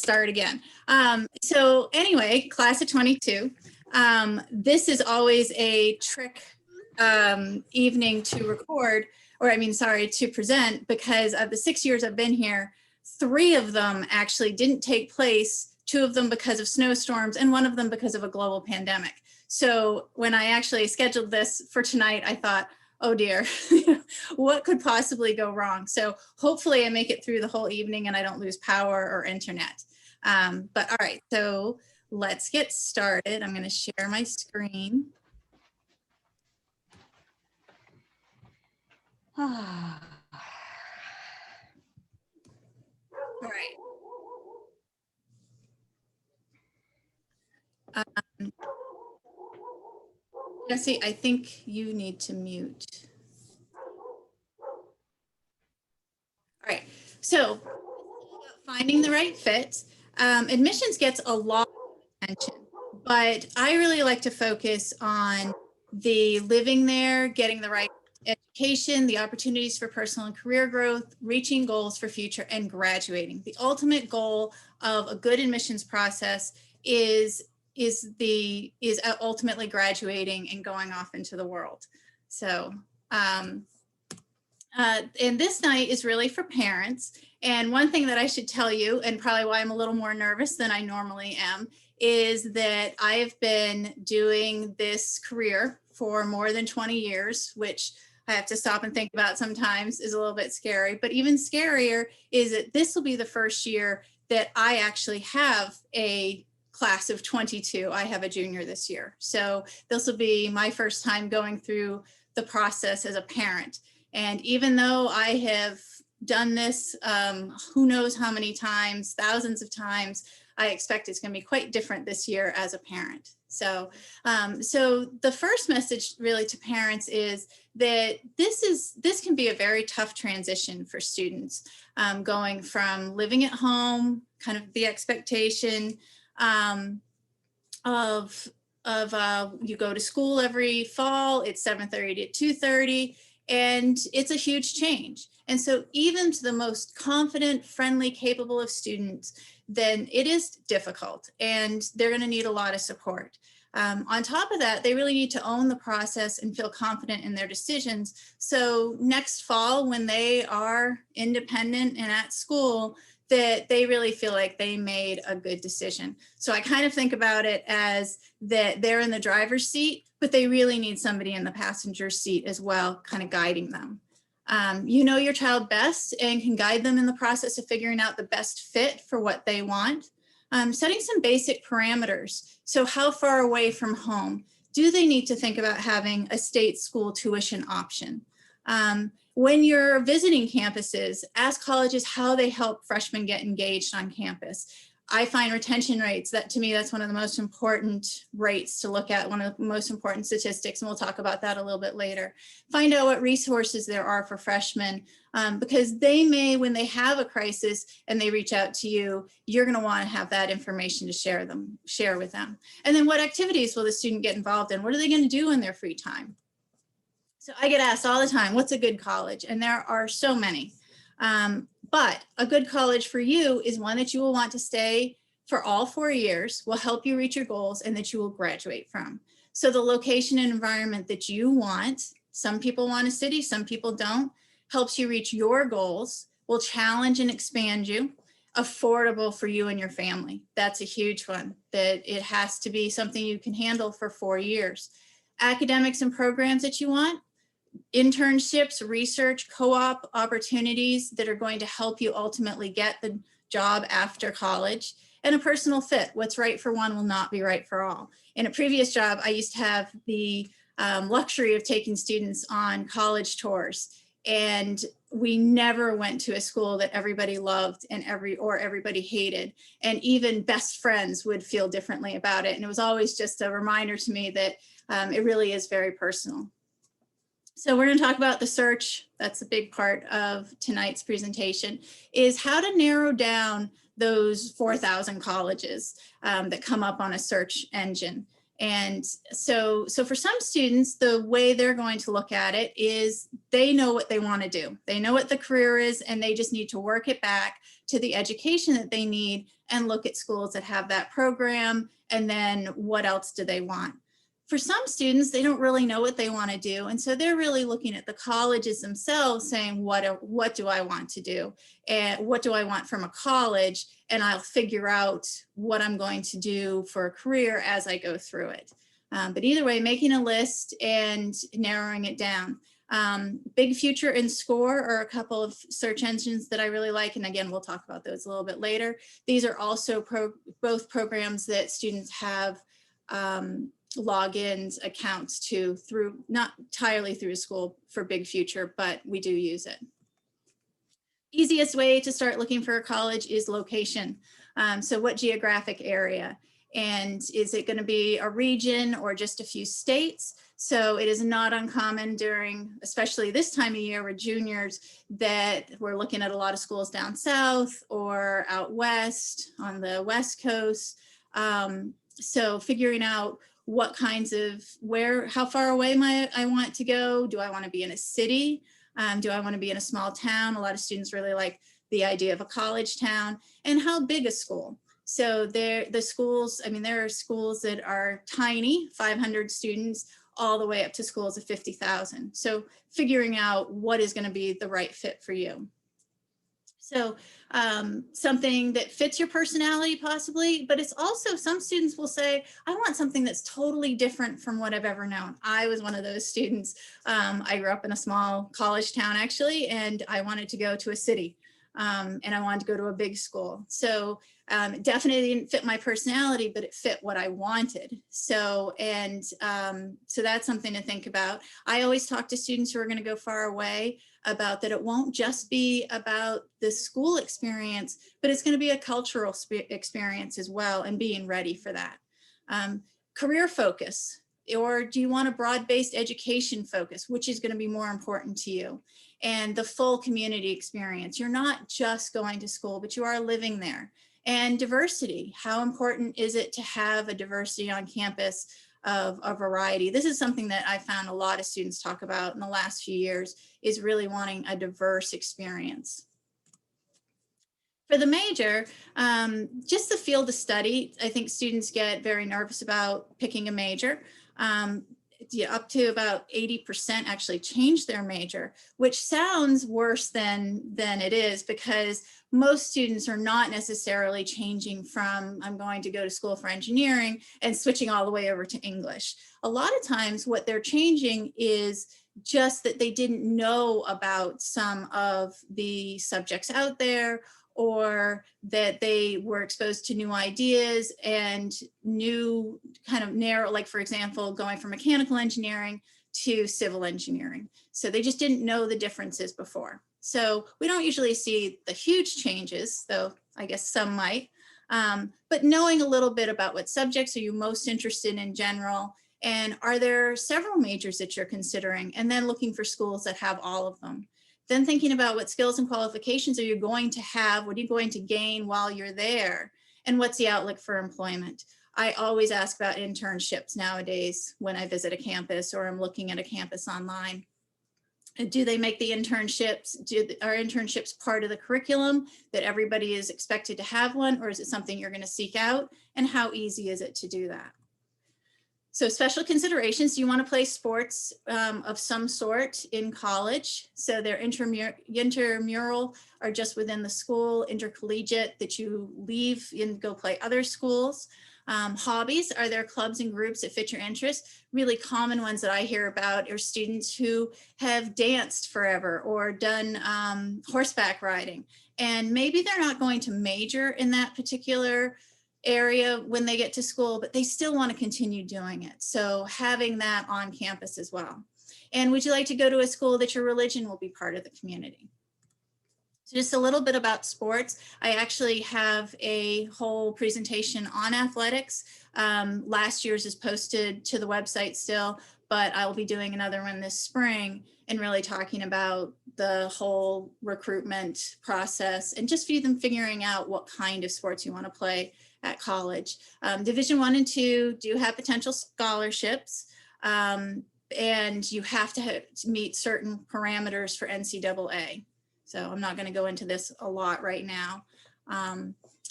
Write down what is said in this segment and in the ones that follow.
start again. So anyway, class of 22. This is always a trick evening to record, or I mean, sorry, to present, because of the 6 years I've been here, 3 of them actually didn't take place, 2 of them because of snowstorms, and 1 of them because of a global pandemic. So when I actually scheduled this for tonight, I thought, oh dear, what could possibly go wrong? So hopefully I make it through the whole evening and I don't lose power or internet. But all right, so let's get started. I'm going to share my screen. All right. Jesse, I think you need to mute. All right, so finding the right fit. Admissions gets a lot of attention, but I really like to focus on the living there, getting the right education, the opportunities for personal and career growth, reaching goals for future, and graduating. The ultimate goal of a good admissions process is ultimately graduating and going off into the world. So, and this night is really for parents. And one thing that I should tell you, and probably why I'm a little more nervous than I normally am, is that I have been doing this career for more than 20 years, which I have to stop and think about sometimes is a little bit scary. But even scarier is that this will be the first year that I actually have a class of 22. I have a junior this year. So this will be my first time going through the process as a parent. And even though I have done this, who knows how many times, thousands of times, I expect it's going to be quite different this year as a parent. So, so the first message really to parents is that this can be a very tough transition for students, going from living at home, kind of the expectation of you go to school every fall, it's 7:30 to 2:30, and it's a huge change. And so even to the most confident, friendly, capable of students, then it is difficult and they're going to need a lot of support. On top of that, they really need to own the process and feel confident in their decisions. So next fall, when they are independent and at school, that they really feel like they made a good decision. So I kind of think about it as that they're in the driver's seat, but they really need somebody in the passenger seat as well, kind of guiding them. You know your child best and can guide them in the process of figuring out the best fit for what they want. Setting some basic parameters. So how far away from home? Do they need to think about having a state school tuition option? When you're visiting campuses, ask colleges how they help freshmen get engaged on campus. I find retention rates, that to me, that's one of the most important rates to look at, one of the most important statistics, and we'll talk about that a little bit later. Find out what resources there are for freshmen, because they may, when they have a crisis and they reach out to you, you're gonna wanna have that information to share with them. And then what activities will the student get involved in? What are they gonna do in their free time? So I get asked all the time, what's a good college? And there are so many. But a good college for you is one that you will want to stay for all 4 years, will help you reach your goals, and that you will graduate from. So the location and environment that you want, some people want a city, some people don't, helps you reach your goals, will challenge and expand you, affordable for you and your family. That's a huge one, that it has to be something you can handle for 4 years. Academics and programs that you want, internships, research, co-op opportunities that are going to help you ultimately get the job after college, and a personal fit. What's right for one will not be right for all. In a previous job, I used to have the luxury of taking students on college tours, and we never went to a school that everybody loved and everybody hated, and even best friends would feel differently about it. And it was always just a reminder to me that it really is very personal. So we're going to talk about the search. That's a big part of tonight's presentation, is how to narrow down those 4,000 colleges that come up on a search engine. And so for some students, the way they're going to look at it is they know what they want to do. They know what the career is, and they just need to work it back to the education that they need and look at schools that have that program, and then what else do they want. For some students, they don't really know what they want to do, and so they're really looking at the colleges themselves saying, what do I want to do, and what do I want from a college, and I'll figure out what I'm going to do for a career as I go through it. But either way, making a list and narrowing it down. Big Future and Score are a couple of search engines that I really like. And again, we'll talk about those a little bit later. These are also both programs that students have logins, accounts to, through, not entirely through school for Big Future, but we do use it. Easiest way to start looking for a college is location. So what geographic area? And is it going to be a region or just a few states? So it is not uncommon during, especially this time of year with juniors, that we're looking at a lot of schools down south or out west on the West Coast. So figuring out what kinds of, how far away I want to go. Do I want to be in a city? Do I want to be in a small town? A lot of students really like the idea of a college town. And how big a school? So the schools, I mean, there are schools that are tiny, 500 students, all the way up to schools of 50,000. So figuring out what is going to be the right fit for you. So something that fits your personality possibly, but it's also, some students will say, I want something that's totally different from what I've ever known. I was one of those students. I grew up in a small college town actually, and I wanted to go to a city. And I wanted to go to a big school. So it definitely didn't fit my personality, but it fit what I wanted. So, so that's something to think about. I always talk to students who are going to go far away about that. It won't just be about the school experience, but it's going to be a cultural experience as well, and being ready for that. Career focus, or do you want a broad-based education focus, which is going to be more important to you? And the full community experience. You're not just going to school, but you are living there. And diversity, how important is it to have a diversity on campus of a variety? This is something that I found a lot of students talk about in the last few years, is really wanting a diverse experience. For the major, just the field of study, I think students get very nervous about picking a major. Up to about 80% actually change their major, which sounds worse than it is, because most students are not necessarily changing from, I'm going to go to school for engineering, and switching all the way over to English. A lot of times what they're changing is just that they didn't know about some of the subjects out there, or that they were exposed to new ideas and new kind of narrow, like for example, going from mechanical engineering to civil engineering. So they just didn't know the differences before. So we don't usually see the huge changes, though I guess some might, but knowing a little bit about what subjects are you most interested in general, and are there several majors that you're considering, and then looking for schools that have all of them. Then thinking about what skills and qualifications are you going to have, what are you going to gain while you're there, and what's the outlook for employment. I always ask about internships nowadays when I visit a campus or I'm looking at a campus online. Do they make the internships? Are internships part of the curriculum that everybody is expected to have one, or is it something you're going to seek out, and how easy is it to do that? So special considerations, do you want to play sports of some sort in college? So they're intramural are just within the school, intercollegiate that you leave and go play other schools. Hobbies, are there clubs and groups that fit your interests? Really common ones that I hear about are students who have danced forever or done horseback riding. And maybe they're not going to major in that particular area when they get to school, but they still want to continue doing it. So having that on campus as well. And would you like to go to a school that your religion will be part of the community? So just a little bit about sports. I actually have a whole presentation on athletics. Last year's is posted to the website still, but I will be doing another one this spring and really talking about the whole recruitment process and just figuring out what kind of sports you want to play at college. Division I and II do have potential scholarships, and you have to meet certain parameters for NCAA. So I'm not going to go into this a lot right now.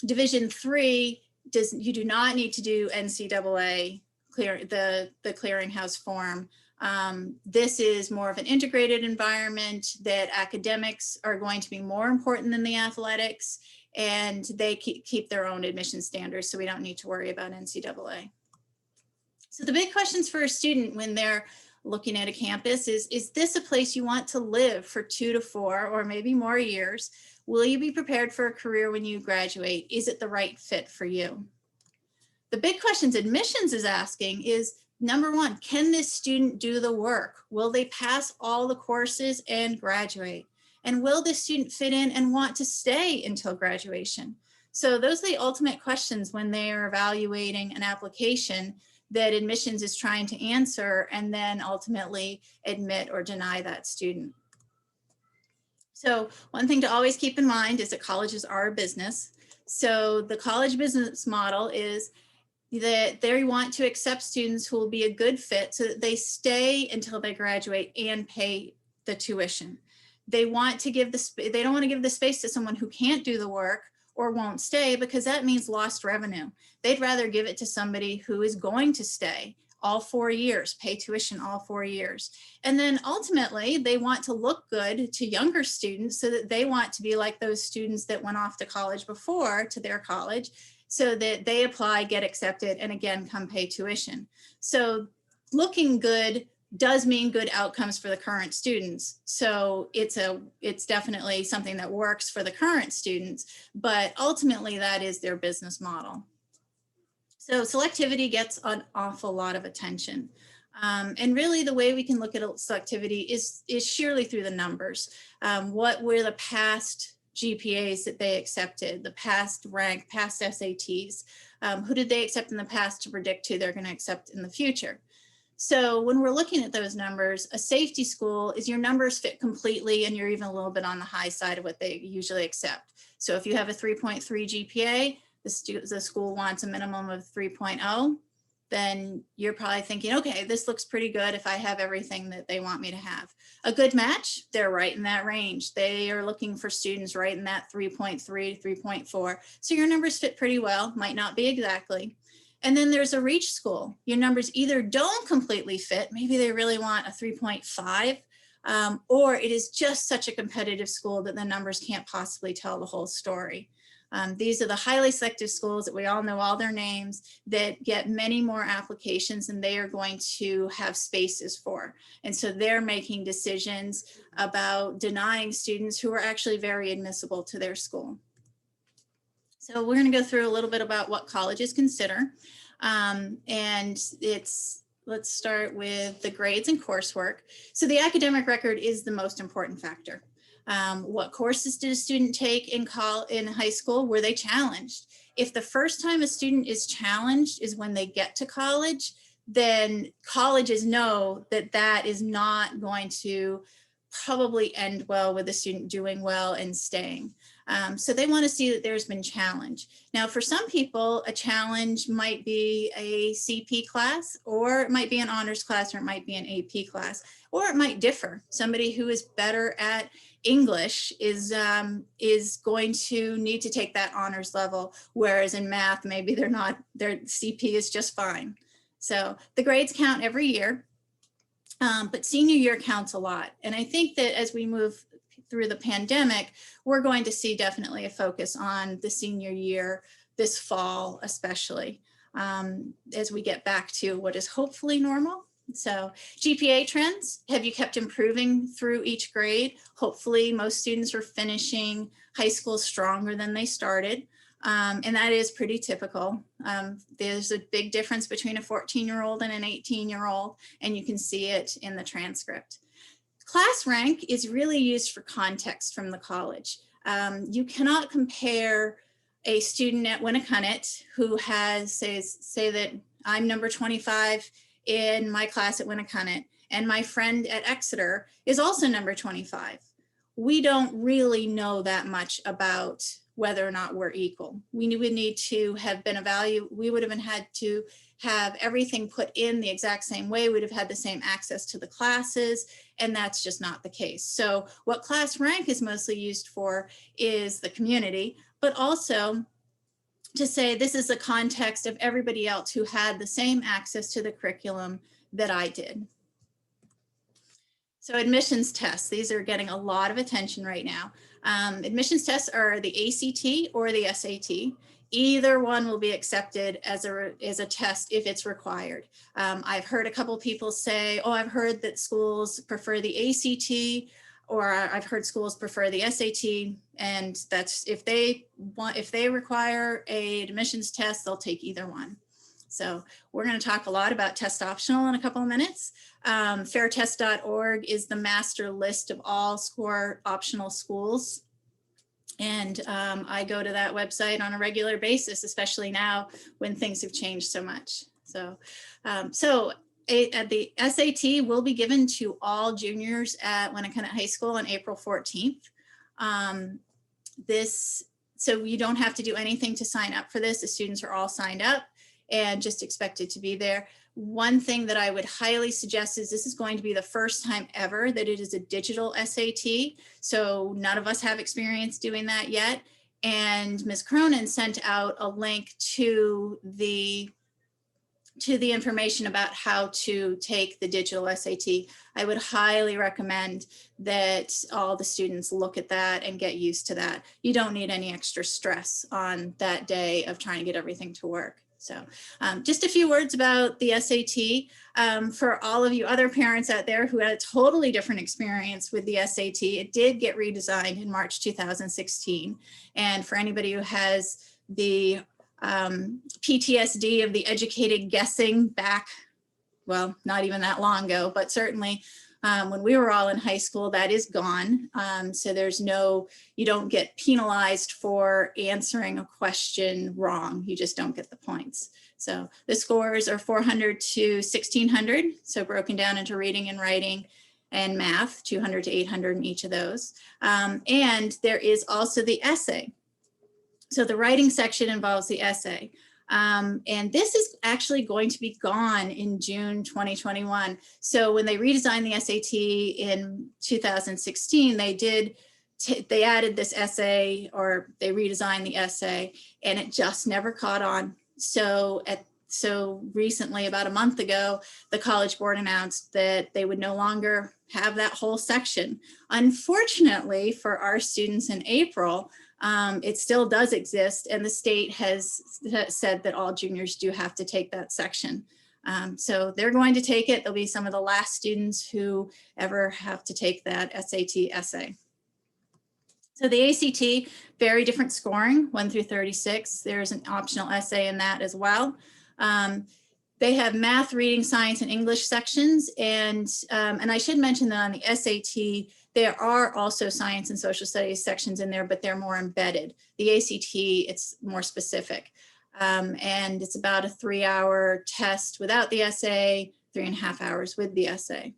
Division 3, you do not need to do NCAA the clearinghouse form. This is more of an integrated environment that academics are going to be more important than the athletics, and they keep their own admission standards, so we don't need to worry about NCAA. So the big questions for a student when they're looking at a campus is this a place you want to live for 2 to 4 or maybe more years? Will you be prepared for a career when you graduate? Is it the right fit for you? The big questions admissions is asking is, number 1, can this student do the work? Will they pass all the courses and graduate? And will this student fit in and want to stay until graduation? So those are the ultimate questions when they are evaluating an application that admissions is trying to answer and then ultimately admit or deny that student. So one thing to always keep in mind is that colleges are a business. So the college business model is that they want to accept students who will be a good fit so that they stay until they graduate and pay the tuition. They want to give they don't want to give the space to someone who can't do the work or won't stay, because that means lost revenue. They'd rather give it to somebody who is going to stay all 4 years, pay tuition all 4 years. And then ultimately they want to look good to younger students so that they want to be like those students that went off to college before, to their college, so that they apply, get accepted, and again, come pay tuition. So looking good does mean good outcomes for the current students. So it's definitely something that works for the current students, but ultimately that is their business model. So selectivity gets an awful lot of attention. And really the way we can look at selectivity is sheerly through the numbers. What were the past GPAs that they accepted, the past rank, past SATs? Who did they accept in the past to predict who they're going to accept in the future? So when we're looking at those numbers, a safety school is your numbers fit completely and you're even a little bit on the high side of what they usually accept. So if you have a 3.3 GPA, the school wants a minimum of 3.0, then you're probably thinking, okay, this looks pretty good if I have everything that they want me to have. A good match, they're right in that range. They are looking for students right in that 3.3 to 3.4. So your numbers fit pretty well, might not be exactly. And then there's a reach school. Your numbers either don't completely fit, maybe they really want a 3.5, or it is just such a competitive school that the numbers can't possibly tell the whole story. These are the highly selective schools that we all know all their names that get many more applications than they are going to have spaces for. And so they're making decisions about denying students who are actually very admissible to their school. So we're going to go through a little bit about what colleges consider. Let's start with the grades and coursework. So the academic record is the most important factor. What courses did a student take in high school? Were they challenged? If the first time a student is challenged is when they get to college, then colleges know that that is not going to probably end well with the student doing well and staying. So they want to see that there's been challenge. Now, for some people, a challenge might be a CP class, or it might be an honors class, or it might be an AP class, or it might differ. Somebody who is better at English is going to need to take that honors level, whereas in math, maybe they're not, their CP is just fine. So the grades count every year, but senior year counts a lot. And I think that as we move through the pandemic, we're going to see definitely a focus on the senior year this fall, especially as we get back to what is hopefully normal. So GPA trends, have you kept improving through each grade? Hopefully most students are finishing high school stronger than they started. And that is pretty typical. There's a big difference between a 14-year-old and an 18-year-old, and you can see it in the transcript. Class rank is really used for context from the college. You cannot compare a student at Winnacunnet who has, say that I'm number 25 in my class at Winnacunnet, and my friend at Exeter is also number 25. We don't really know that much about whether or not we're equal. We would need to have been we would have had to have everything put in the exact same way. We'd have had the same access to the classes, and that's just not the case. So what class rank is mostly used for is the community. but also to say this is the context of everybody else who had the same access to the curriculum that I did. So admissions tests, these are getting a lot of attention right now. Admissions tests are the ACT or the SAT. Either one will be accepted as a test if it's required. I've heard a couple people say, oh, I've heard that schools prefer the ACT, or I've heard schools prefer the SAT, and that's if they require an admissions test, they'll take either one. So we're going to talk a lot about test optional in a couple of minutes. Fairtest.org is the master list of all score optional schools. And I go to that website on a regular basis, especially now when things have changed so much. So, the SAT will be given to all juniors at Winnacunnet High School on April 14th. So you don't have to do anything to sign up for this. The students are all signed up and just expected to be there. One thing that I would highly suggest is this is going to be the first time ever that it is a digital SAT. So none of us have experience doing that yet. And Ms. Cronin sent out a link to the information about how to take the digital SAT. I would highly recommend that all the students look at that and get used to that. You don't need any extra stress on that day of trying to get everything to work. So just a few words about the SAT. For all of you other parents out there who had a totally different experience with the SAT, it did get redesigned in March 2016. And for anybody who has the PTSD of the educated guessing back, well, not even that long ago, but certainly when we were all in high school, that is gone. So you don't get penalized for answering a question wrong. You just don't get the points. So the scores are 400 to 1600. So broken down into reading and writing and math, 200 to 800 in each of those. And there is also the essay. So the writing section involves the essay. And this is actually going to be gone in June 2021. So when they redesigned the SAT in 2016, they added this essay, or they redesigned the essay, and it just never caught on. So recently, about a month ago, the College Board announced that they would no longer have that whole section. Unfortunately for our students in April, it still does exist, and the state has said that all juniors do have to take that section. So they're going to take it. They'll be some of the last students who ever have to take that SAT essay. So the ACT, very different scoring, 1 through 36. There's an optional essay in that as well. They have math, reading, science, and English sections. And I should mention that on the SAT, there are also science and social studies sections in there, but they're more embedded. The ACT, it's more specific. And it's about a 3-hour test without the essay, 3.5 hours with the essay.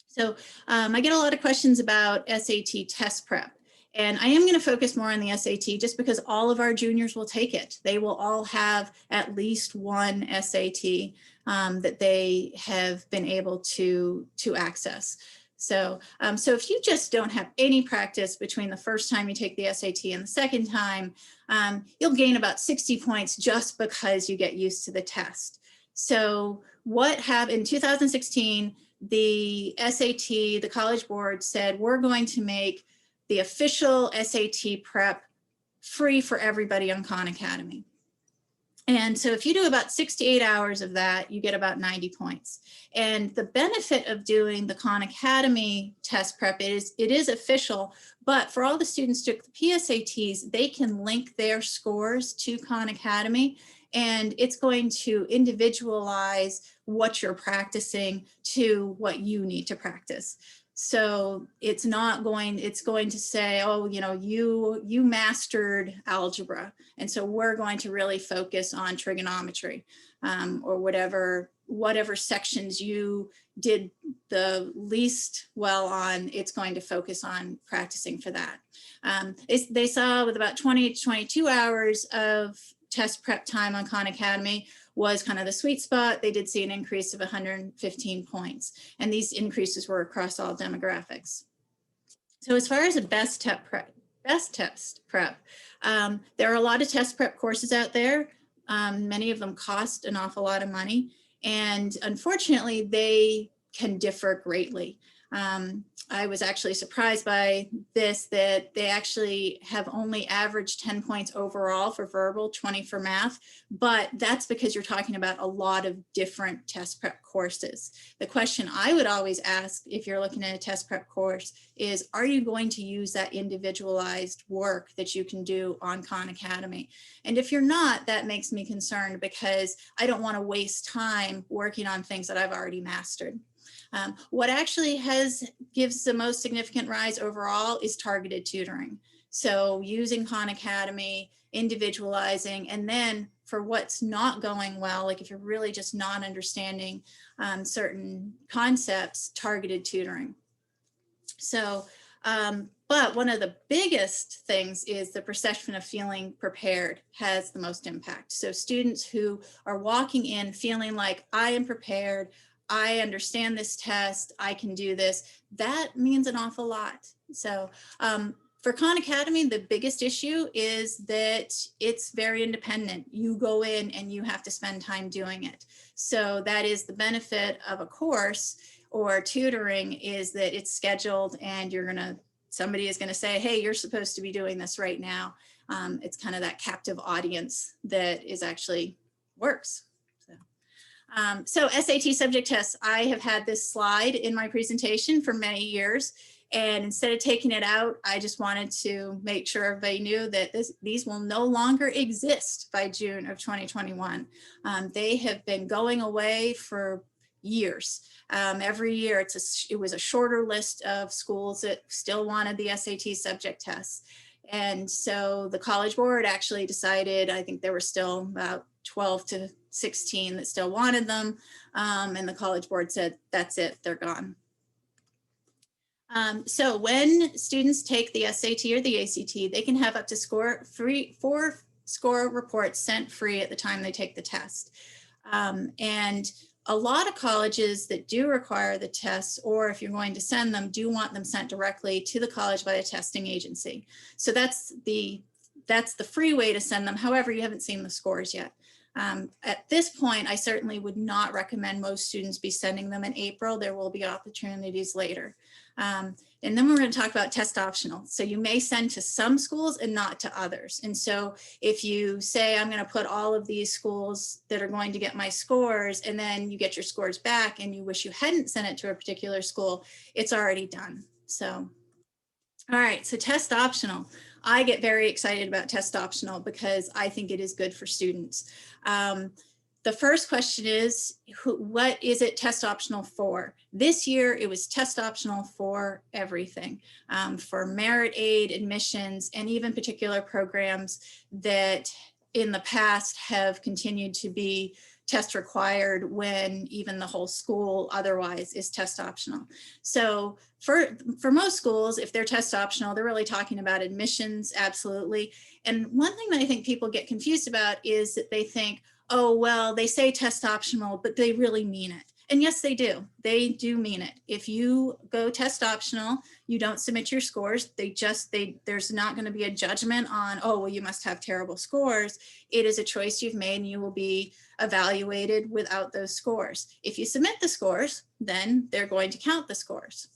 So I get a lot of questions about SAT test prep. And I am going to focus more on the SAT just because all of our juniors will take it. They will all have at least one SAT that they have been able to access. So if you just don't have any practice between the first time you take the SAT and the second time, you'll gain about 60 points just because you get used to the test. So what happened in 2016, the SAT, the College Board said, we're going to make the official SAT prep free for everybody on Khan Academy. And so if you do about 6 to 8 hours of that, you get about 90 points. And the benefit of doing the Khan Academy test prep is it is official, but for all the students who took the PSATs, they can link their scores to Khan Academy, and it's going to individualize what you're practicing to what you need to practice. So it's going to say, oh, you mastered algebra, and so we're going to really focus on trigonometry, or whatever sections you did the least well on, it's going to focus on practicing for that. They saw with about 20 to 22 hours of test prep time on Khan Academy was kind of the sweet spot. They did see an increase of 115 points, and these increases were across all demographics. So as far as the best best test prep. There are a lot of test prep courses out there. Many of them cost an awful lot of money. And unfortunately, they can differ greatly. I was actually surprised by this, that they actually have only averaged 10 points overall for verbal, 20 for math, but that's because you're talking about a lot of different test prep courses. The question I would always ask if you're looking at a test prep course is, are you going to use that individualized work that you can do on Khan Academy? And if you're not, that makes me concerned, because I don't want to waste time working on things that I've already mastered. What actually gives the most significant rise overall is targeted tutoring. So using Khan Academy, individualizing, and then for what's not going well, like if you're really just not understanding certain concepts, targeted tutoring. So, but one of the biggest things is the perception of feeling prepared has the most impact. So students who are walking in feeling like, I am prepared, I understand this test, I can do this, that means an awful lot. So for Khan Academy, the biggest issue is that it's very independent. You go in and you have to spend time doing it. So that is the benefit of a course or tutoring, is that it's scheduled and somebody is gonna say, hey, you're supposed to be doing this right now. It's kind of that captive audience that is actually works. So SAT subject tests, I have had this slide in my presentation for many years, and instead of taking it out, I just wanted to make sure everybody knew that these will no longer exist by June of 2021. They have been going away for years. Every year it was a shorter list of schools that still wanted the SAT subject tests. And so the College Board actually decided, I think there were still about 12 to 16 that still wanted them. And the College Board said, that's it, they're gone. So when students take the SAT or the ACT, they can have up to 4 score reports sent free at the time they take the test. And a lot of colleges that do require the tests, or if you're going to send them, do want them sent directly to the college by a testing agency. So that's the free way to send them. However, you haven't seen the scores yet. At this point, I certainly would not recommend most students be sending them in April. There will be opportunities later. And then we're going to talk about test optional. So you may send to some schools and not to others. And so if you say, I'm going to put all of these schools that are going to get my scores, and then you get your scores back and you wish you hadn't sent it to a particular school, it's already done. So, all right, so test optional. I get very excited about test optional because I think it is good for students. The first question is, what is it test optional for? This year, it was test optional for everything, for merit aid, admissions, and even particular programs that in the past have continued to be test required when even the whole school otherwise is test optional. So for most schools, if they're test optional, they're really talking about admissions, absolutely. And one thing that I think people get confused about is that they think, oh, well, they say test optional, but they really mean it. And yes, they do. They do mean it. If you go test optional, you don't submit your scores. There's not going to be a judgment on, oh, well, you must have terrible scores. It is a choice you've made and you will be evaluated without those scores. If you submit the scores, then they're going to count the scores.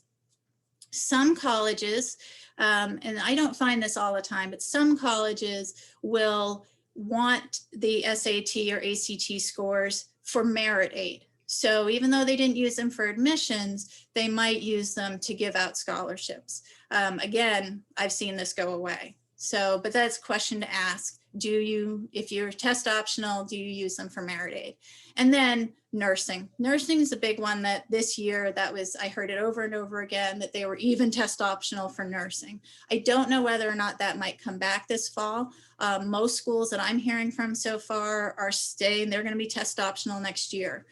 Some colleges, and I don't find this all the time, but some colleges will want the SAT or ACT scores for merit aid. So even though they didn't use them for admissions, they might use them to give out scholarships. Again, I've seen this go away. So, but that's a question to ask. If you're test optional, do you use them for merit aid? And then nursing. Nursing is a big one that this year, I heard it over and over again, that they were even test optional for nursing. I don't know whether or not that might come back this fall. Most schools that I'm hearing from so far are saying they're going to be test optional next year.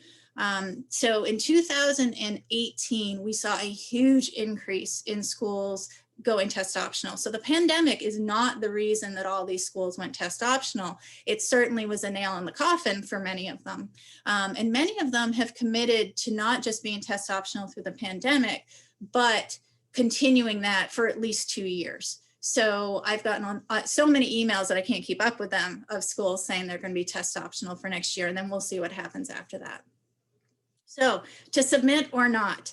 So in 2018, we saw a huge increase in schools going test optional. So the pandemic is not the reason that all these schools went test optional. It certainly was a nail in the coffin for many of them. And many of them have committed to not just being test optional through the pandemic, but continuing that for at least 2 years. So I've gotten on so many emails that I can't keep up with them of schools saying they're going to be test optional for next year, and then we'll see what happens after that. So to submit or not.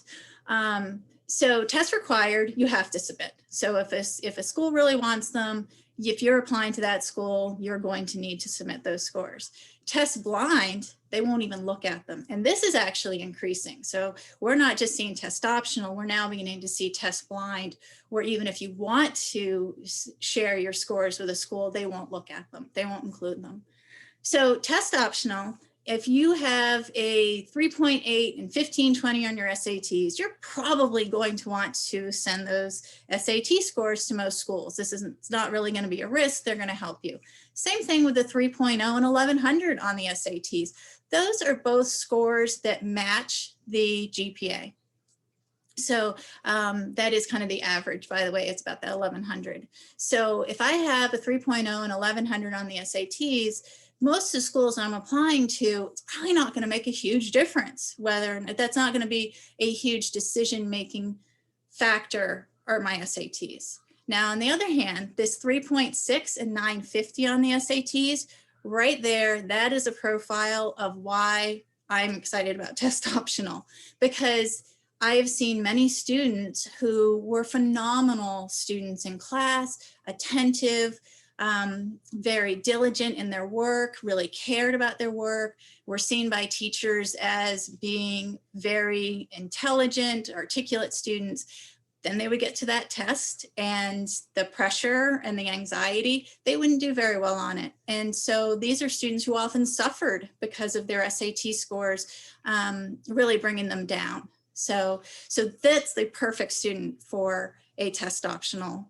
So test required, you have to submit. So if a school really wants them, if you're applying to that school, you're going to need to submit those scores. Test blind, they won't even look at them. And this is actually increasing. So we're not just seeing test optional, we're now beginning to see test blind, where even if you want to share your scores with a school, they won't look at them, they won't include them. So test optional, if you have a 3.8 and 1520 on your SATs, you're probably going to want to send those SAT scores to most schools. It's not really going to be a risk. They're going to help you. Same thing with the 3.0 and 1100 on the SATs. Those are both scores that match the GPA. So that is kind of the average, by the way, it's about that 1100. So if I have a 3.0 and 1100 on the SATs, most of the schools I'm applying to, it's probably not going to make a huge difference. That's not going to be a huge decision-making factor are my SATs. Now, on the other hand, this 3.6 and 950 on the SATs, right there, that is a profile of why I'm excited about test optional, because I have seen many students who were phenomenal students in class, attentive, very diligent in their work, really cared about their work, were seen by teachers as being very intelligent, articulate students. Then they would get to that test and the pressure and the anxiety, they wouldn't do very well on it. And so these are students who often suffered because of their SAT scores, really bringing them down. So that's the perfect student for a test optional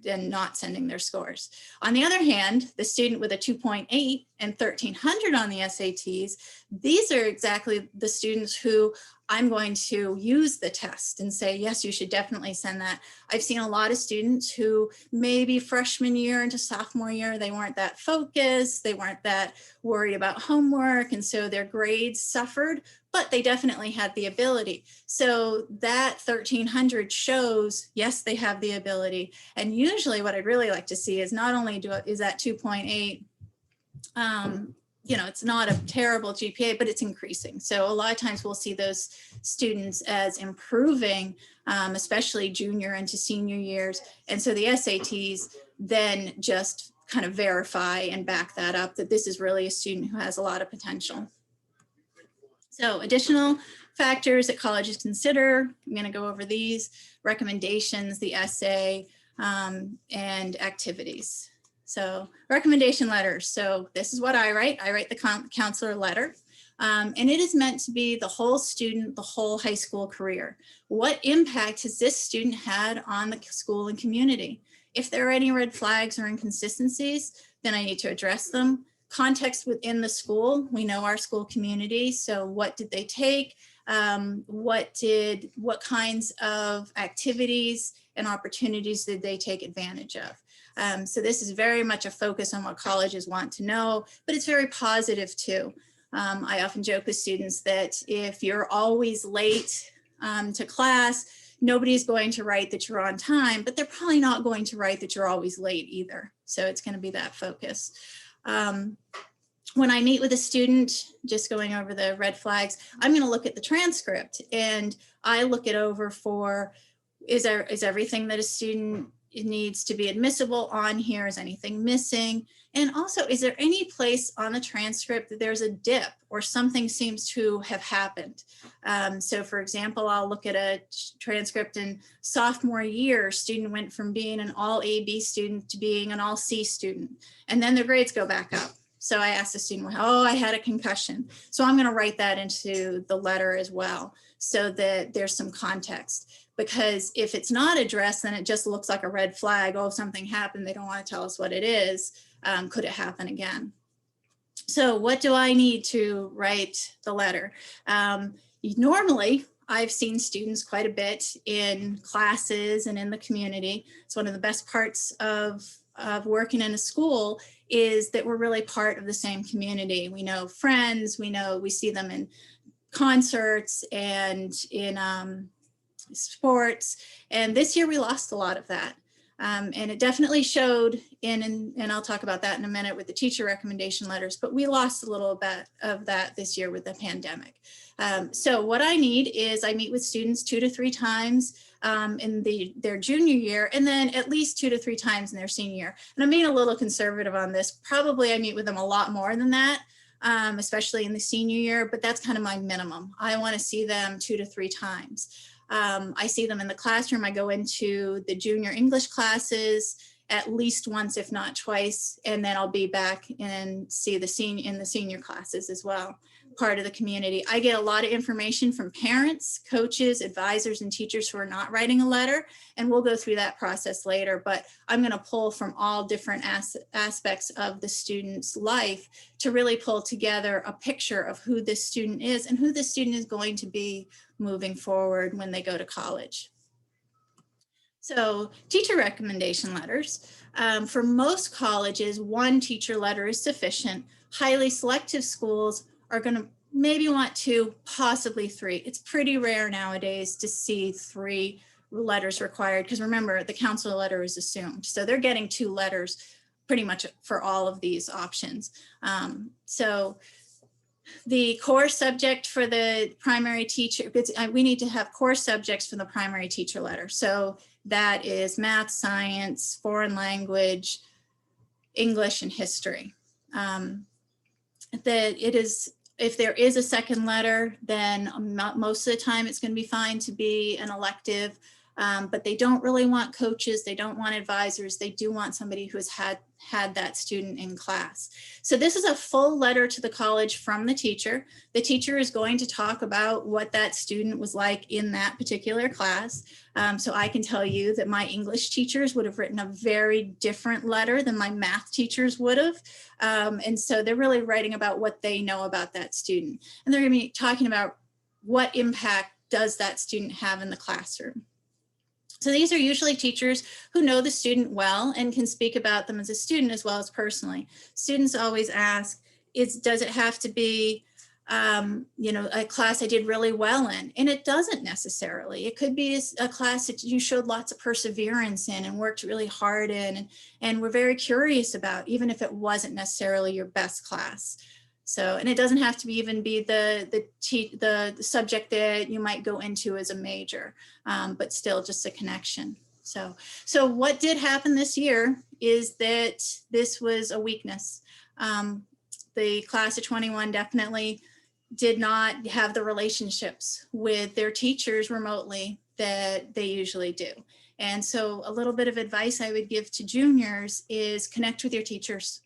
and not sending their scores. On the other hand, the student with a 2.8 and 1300 on the SATs, these are exactly the students who I'm going to use the test and say, yes, you should definitely send that. I've seen a lot of students who maybe freshman year into sophomore year, they weren't that focused, they weren't that worried about homework, and so their grades suffered, but they definitely had the ability. So that 1300 shows, yes, they have the ability. And usually what I'd really like to see is not only is that 2.8, it's not a terrible GPA, but it's increasing. So a lot of times we'll see those students as improving, especially junior into senior years. And so the SATs then just kind of verify and back that up, that this is really a student who has a lot of potential. So additional factors that colleges consider, I'm going to go over these: recommendations, the essay, and activities. So recommendation letters. So this is what I write. I write the counselor letter, and it is meant to be the whole student, the whole high school career. What impact has this student had on the school and community? If there are any red flags or inconsistencies, then I need to address them. Context within the school, we know our school community, so what did they take? What kinds of activities and opportunities did they take advantage of? So this is very much a focus on what colleges want to know, but it's very positive too. I often joke with students that if you're always late to class, nobody's going to write that you're on time, but they're probably not going to write that you're always late either. So it's going to be that focus. When I meet with a student, just going over the red flags, I'm going to look at the transcript and I look it over for, is everything that a student needs to be admissible on here? Is anything missing? And also, is there any place on the transcript that there's a dip or something seems to have happened? So for example, I'll look at a transcript in sophomore year, student went from being an all A, B student to being an all C student, and then their grades go back up. So I asked the student, oh, I had a concussion. So I'm going to write that into the letter as well, so that there's some context. Because if it's not addressed, then it just looks like a red flag. Oh, something happened. They don't want to tell us what it is. Could it happen again? So what do I need to write the letter? Normally, I've seen students quite a bit in classes and in the community. It's one of the best parts of working in a school is that we're really part of the same community. We know friends, we see them in concerts and in sports. And this year we lost a lot of that. And it definitely showed and I'll talk about that in a minute with the teacher recommendation letters, but we lost a little bit of that this year with the pandemic. So what I need is I meet with students 2 to 3 times in their junior year, and then at least 2 to 3 times in their senior year. And I'm being a little conservative on this. Probably I meet with them a lot more than that, especially in the senior year, but that's kind of my minimum. I want to see them 2 to 3 times. I see them in the classroom. I go into the junior English classes at least once, if not twice, and then I'll be back and see the senior classes as well, part of the community. I get a lot of information from parents, coaches, advisors, and teachers who are not writing a letter, and we'll go through that process later, but I'm going to pull from all different aspects of the student's life to really pull together a picture of who this student is and who this student is going to be moving forward when they go to college. So teacher recommendation letters. For most colleges, 1 teacher letter is sufficient. Highly selective schools are going to maybe want 2, possibly 3. It's pretty rare nowadays to see 3 letters required, because remember, the counselor letter is assumed. So they're getting 2 letters pretty much for all of these options. So the core subject for the primary teacher, we need to have core subjects for the primary teacher letter. So that is math, science, foreign language, English, and history. If there is a second letter, then most of the time it's going to be fine to be an elective, but they don't really want coaches. They don't want advisors. They do want somebody who has had that student in class. So this is a full letter to the college from the teacher. The teacher is going to talk about what that student was like in that particular class. So I can tell you that my English teachers would have written a very different letter than my math teachers would have. And so they're really writing about what they know about that student. And they're going to be talking about what impact does that student have in the classroom. So these are usually teachers who know the student well and can speak about them as a student as well as personally. Students always ask, does it have to be a class I did really well in? And it doesn't necessarily. It could be a class that you showed lots of perseverance in and worked really hard in and were very curious about, even if it wasn't necessarily your best class. So, and it doesn't have to even be the subject that you might go into as a major, but still just a connection. So what did happen this year is that this was a weakness. The class of 21 definitely did not have the relationships with their teachers remotely that they usually do. And so a little bit of advice I would give to juniors is connect with your teachers.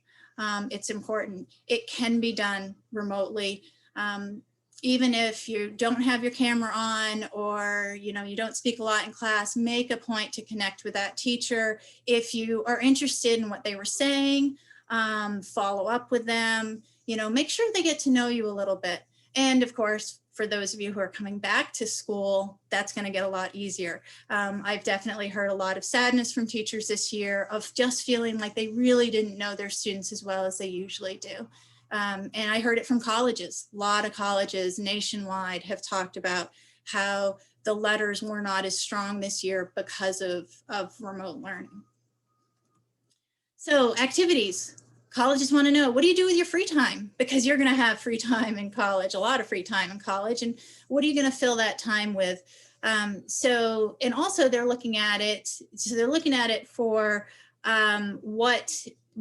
It's important. It can be done remotely. Even if you don't have your camera on or you don't speak a lot in class, make a point to connect with that teacher. If you are interested in what they were saying, follow up with them, make sure they get to know you a little bit. And of course, for those of you who are coming back to school, that's going to get a lot easier. I've definitely heard a lot of sadness from teachers this year of just feeling like they really didn't know their students as well as they usually do. And I heard it from colleges. A lot of colleges nationwide have talked about how the letters were not as strong this year because of remote learning. So activities. Colleges want to know, what do you do with your free time? Because you're going to have free time in college, a lot of free time in college. And what are you going to fill that time with? And also they're looking at it. So they're looking at it for what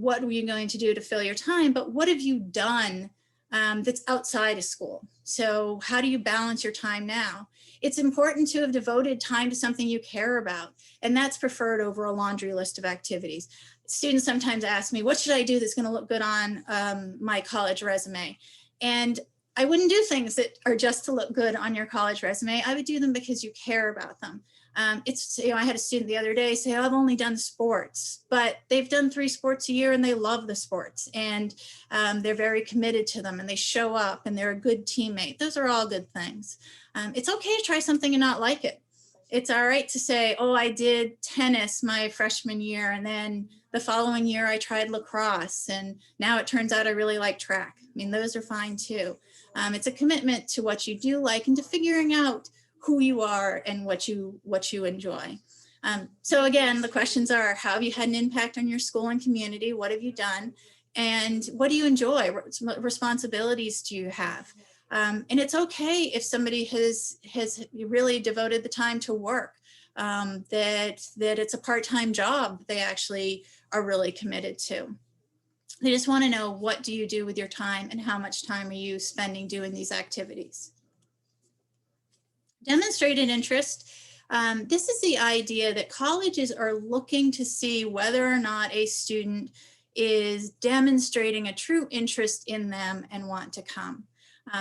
are you going to do to fill your time? But what have you done that's outside of school? So how do you balance your time now? It's important to have devoted time to something you care about. And that's preferred over a laundry list of activities. Students sometimes ask me, what should I do that's going to look good on my college resume? And I wouldn't do things that are just to look good on your college resume. I would do them because you care about them. I had a student the other day say, I've only done sports, but they've done 3 sports a year and they love the sports and they're very committed to them and they show up and they're a good teammate. Those are all good things. It's okay to try something and not like it. It's all right to say, oh, I did tennis my freshman year and then the following year I tried lacrosse and now it turns out I really like track. I mean, those are fine too. It's a commitment to what you do like and to figuring out who you are and what you enjoy. So again, the questions are, how have you had an impact on your school and community? What have you done? And what do you enjoy? What responsibilities do you have? And it's okay if somebody has really devoted the time to work, that it's a part-time job they actually are really committed to. They just want to know, what do you do with your time and how much time are you spending doing these activities? Demonstrated interest. This is the idea that colleges are looking to see whether or not a student is demonstrating a true interest in them and want to come.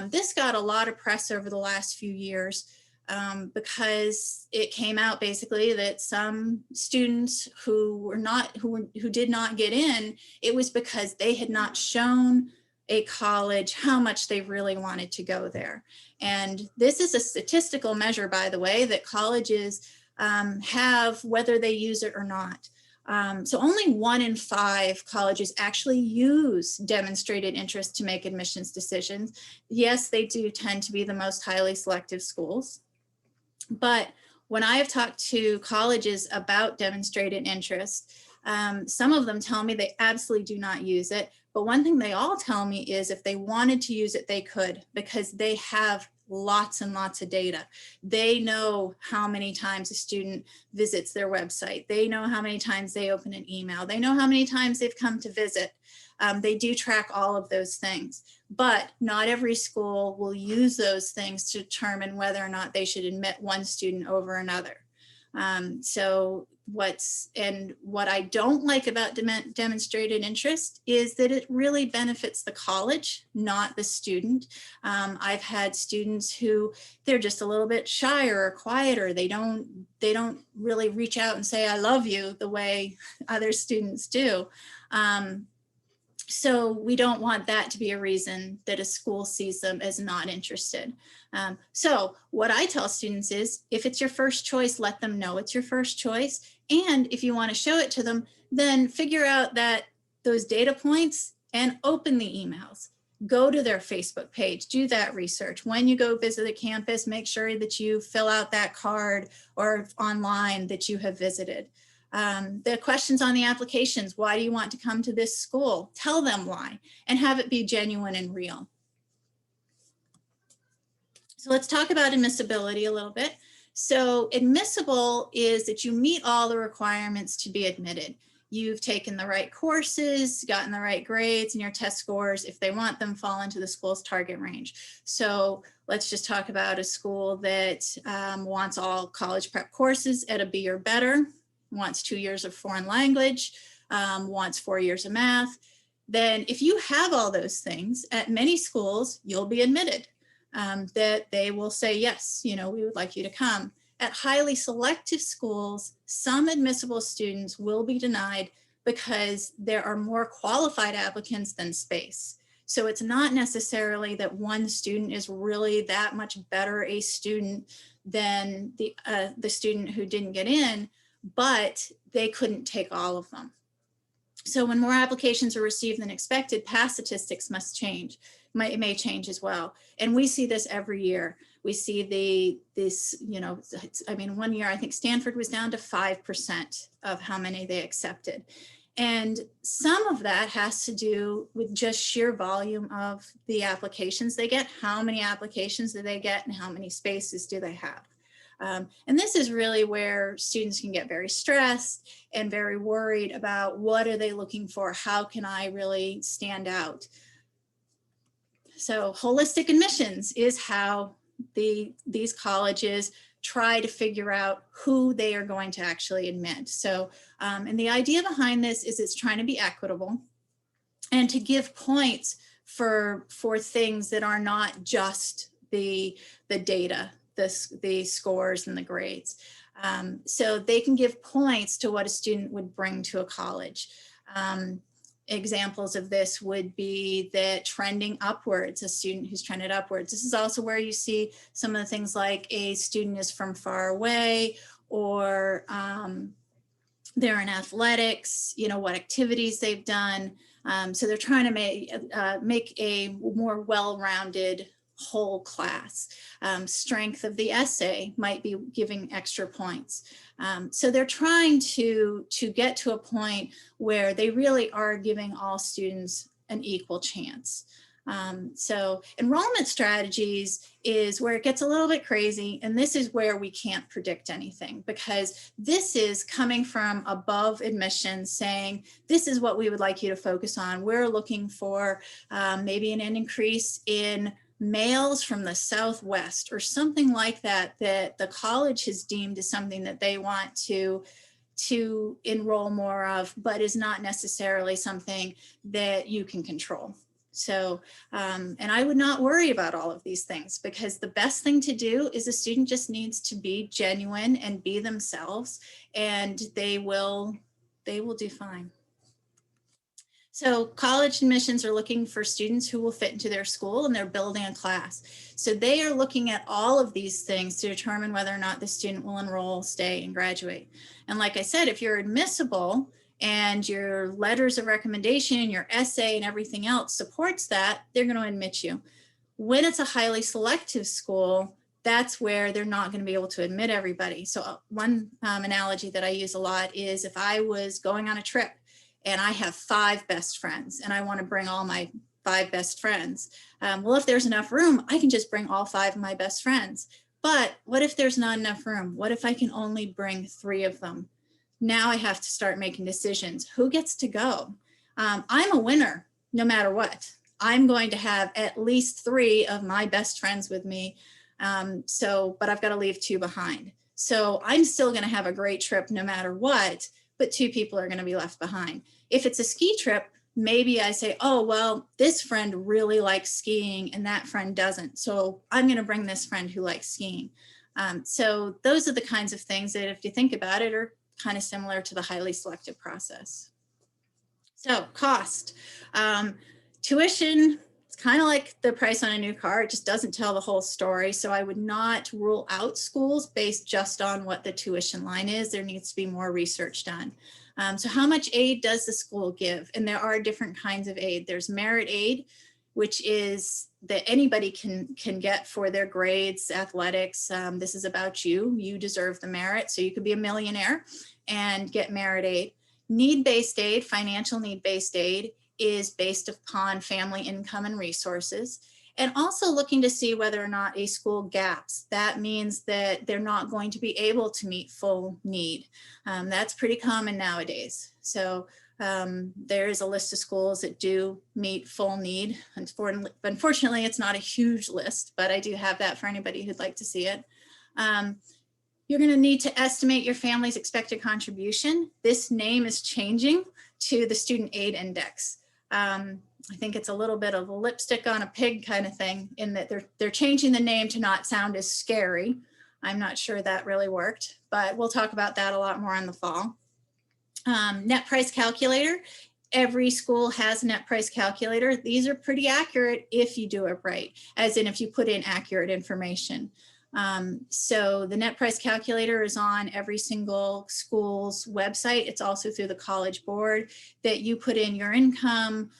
This got a lot of press over the last few years because it came out basically that some students who did not get in, it was because they had not shown a college how much they really wanted to go there. And this is a statistical measure, by the way, that colleges have, whether they use it or not. So only 1 in 5 colleges actually use demonstrated interest to make admissions decisions. Yes, they do tend to be the most highly selective schools. But when I have talked to colleges about demonstrated interest, some of them tell me they absolutely do not use it. But one thing they all tell me is if they wanted to use it, they could, because they have lots and lots of data. They know how many times a student visits their website. They know how many times they open an email. They know how many times they've come to visit. They do track all of those things, but not every school will use those things to determine whether or not they should admit one student over another. So what I don't like about demonstrated interest is that it really benefits the college, not the student. I've had students who they're just a little bit shyer or quieter. They don't really reach out and say, I love you the way other students do. So we don't want that to be a reason that a school sees them as not interested. So what I tell students is, if it's your first choice, let them know it's your first choice. And if you want to show it to them, then figure out those data points and open the emails. Go to their Facebook page, do that research. When you go visit a campus, make sure that you fill out that card or online that you have visited. The questions on the applications, why do you want to come to this school? Tell them why, and have it be genuine and real. So let's talk about admissibility a little bit. So admissible is that you meet all the requirements to be admitted. You've taken the right courses, gotten the right grades, and your test scores, if they want them, fall into the school's target range. So let's just talk about a school that wants all college prep courses at a B or better, wants 2 years of foreign language, wants 4 years of math. Then if you have all those things, at many schools, you'll be admitted. That they will say, yes, we would like you to come. At highly selective schools, some admissible students will be denied because there are more qualified applicants than space. So it's not necessarily that one student is really that much better a student than the student who didn't get in, but they couldn't take all of them. So when more applications are received than expected, pass statistics must change. It may change as well. And we see this every year. We see I mean, 1 year, I think Stanford was down to 5% of how many they accepted. And some of that has to do with just sheer volume of the applications they get. How many applications do they get and how many spaces do they have? And this is really where students can get very stressed and very worried about what are they looking for? How can I really stand out? So holistic admissions is how these colleges try to figure out who they are going to actually admit. So, and the idea behind this is it's trying to be equitable and to give points for things that are not just the data, the scores and the grades. So they can give points to what a student would bring to a college. Examples of this would be that trending upwards, a student who's trended upwards. This is also where you see some of the things like a student is from far away, or they're in athletics, what activities they've done. So they're trying to make a more well-rounded, whole class. Strength of the essay might be giving extra points. So they're trying to get to a point where they really are giving all students an equal chance. So enrollment strategies is where it gets a little bit crazy, and this is where we can't predict anything, because this is coming from above admissions saying, this is what we would like you to focus on. We're looking for maybe an increase in males from the Southwest or something like that, that the college has deemed as something that they want to enroll more of, but is not necessarily something that you can control. So, and I would not worry about all of these things, because the best thing to do is a student just needs to be genuine and be themselves, and they will do fine. So college admissions are looking for students who will fit into their school, and they're building a class. So they are looking at all of these things to determine whether or not the student will enroll, stay, and graduate. And like I said, if you're admissible and your letters of recommendation, your essay, and everything else supports that, they're going to admit you. When it's a highly selective school, that's where they're not going to be able to admit everybody. So one analogy that I use a lot is, if I was going on a trip and I have 5 best friends and I want to bring all my 5 best friends. Well, if there's enough room, I can just bring all 5 of my best friends. But what if there's not enough room? What if I can only bring 3 of them? Now I have to start making decisions. Who gets to go? I'm a winner no matter what. I'm going to have at least 3 of my best friends with me. But I've got to leave 2 behind. So I'm still going to have a great trip no matter what, but 2 people are going to be left behind. If it's a ski trip, maybe I say, oh, well, this friend really likes skiing and that friend doesn't. So I'm going to bring this friend who likes skiing. So those are the kinds of things that, if you think about it, are kind of similar to the highly selective process. So cost. Tuition, it's kind of like the price on a new car. It just doesn't tell the whole story. So I would not rule out schools based just on what the tuition line is. There needs to be more research done. So how much aid does the school give? And there are different kinds of aid. There's merit aid, which is that anybody can get for their grades, athletics. This is about you. You deserve the merit. So you could be a millionaire and get merit aid. Need-based aid, financial need-based aid, is based upon family income and resources, and also looking to see whether or not a school gaps. That means that they're not going to be able to meet full need. That's pretty common nowadays. So there is a list of schools that do meet full need. Unfortunately, it's not a huge list, but I do have that for anybody who'd like to see it. You're going to need to estimate your family's expected contribution. This name is changing to the Student Aid Index. I think it's a little bit of a lipstick on a pig kind of thing, in that they're changing the name to not sound as scary. I'm not sure that really worked, but we'll talk about that a lot more in the fall. Net price calculator. Every school has a net price calculator. These are pretty accurate if you do it right, as in if you put in accurate information. So the net price calculator is on every single school's website. It's also through the College Board, that you put in your income,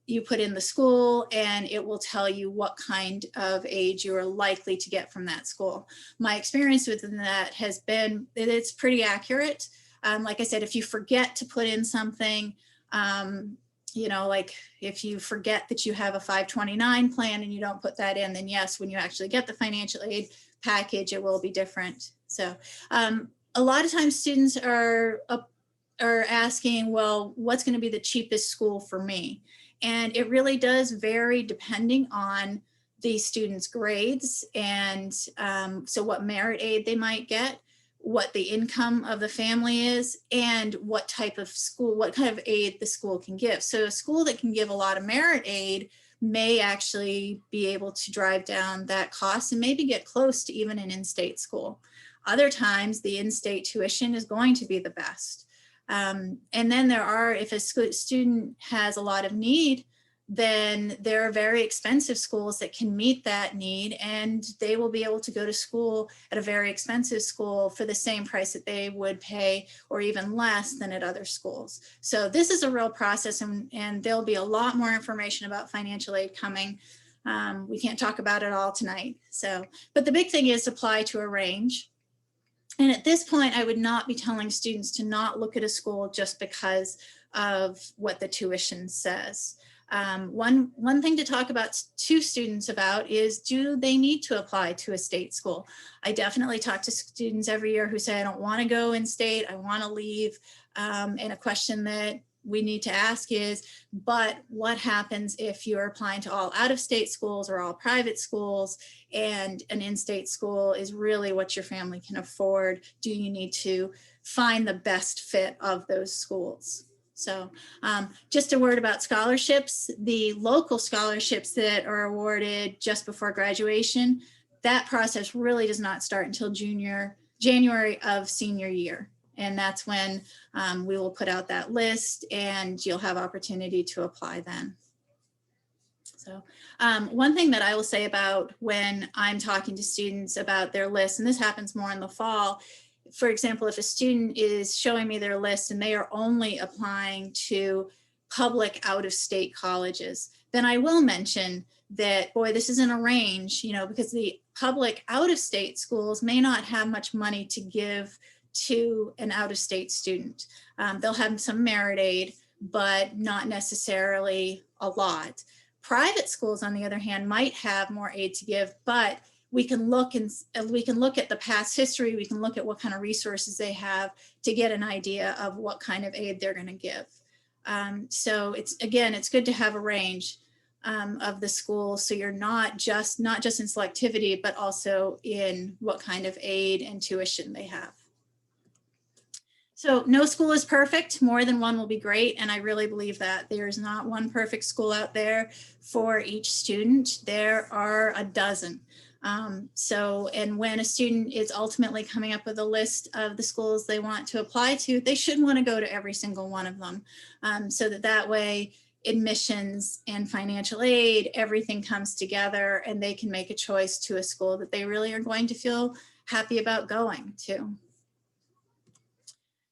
you put in the school, and it will tell you what kind of aid you are likely to get from that school. My experience with that has been that it's pretty accurate. Like I said, if you forget to put in something, like if you forget that you have a 529 plan and you don't put that in, then yes, when you actually get the financial aid package, it will be different. So a lot of times students are asking, well, what's going to be the cheapest school for me? And it really does vary depending on the student's grades, and so what merit aid they might get, what the income of the family is, and what type of school, what kind of aid the school can give. So a school that can give a lot of merit aid may actually be able to drive down that cost and maybe get close to even an in-state school. Other times the in-state tuition is going to be the best. And then there are, if a student has a lot of need, then there are very expensive schools that can meet that need, and they will be able to go to school at a very expensive school for the same price that they would pay, or even less than at other schools. So this is a real process, and there'll be a lot more information about financial aid coming. We can't talk about it all tonight. So, but the big thing is apply to a range. And at this point, I would not be telling students to not look at a school just because of what the tuition says. One thing to talk about to students about is, do they need to apply to a state school? I definitely talk to students every year who say, I don't want to go in state, I want to leave. And a question that we need to ask is, but what happens if you're applying to all out-of-state schools or all private schools, and an in-state school is really what your family can afford? Do you need to find the best fit of those schools? So just a word about scholarships. The local scholarships that are awarded just before graduation, that process really does not start until January of senior year. And that's when we will put out that list and you'll have opportunity to apply then. So one thing that I will say about when I'm talking to students about their list, and this happens more in the fall, for example, if a student is showing me their list and they are only applying to public out-of-state colleges, then I will mention that, boy, this isn't a range, you know, because the public out-of-state schools may not have much money to give to an out-of-state student. They'll have some merit aid, but not necessarily a lot. Private schools, on the other hand, might have more aid to give, but we can look at the past history. We can look at what kind of resources they have to get an idea of what kind of aid they're going to give. So it's good to have a range of the schools, so you're not just in selectivity, but also in what kind of aid and tuition they have. So no school is perfect. More than one will be great. And I really believe that there's not one perfect school out there for each student. There are a dozen. And when a student is ultimately coming up with a list of the schools they want to apply to, they should want to go to every single one of them, so that way admissions and financial aid, everything comes together and they can make a choice to a school that they really are going to feel happy about going to.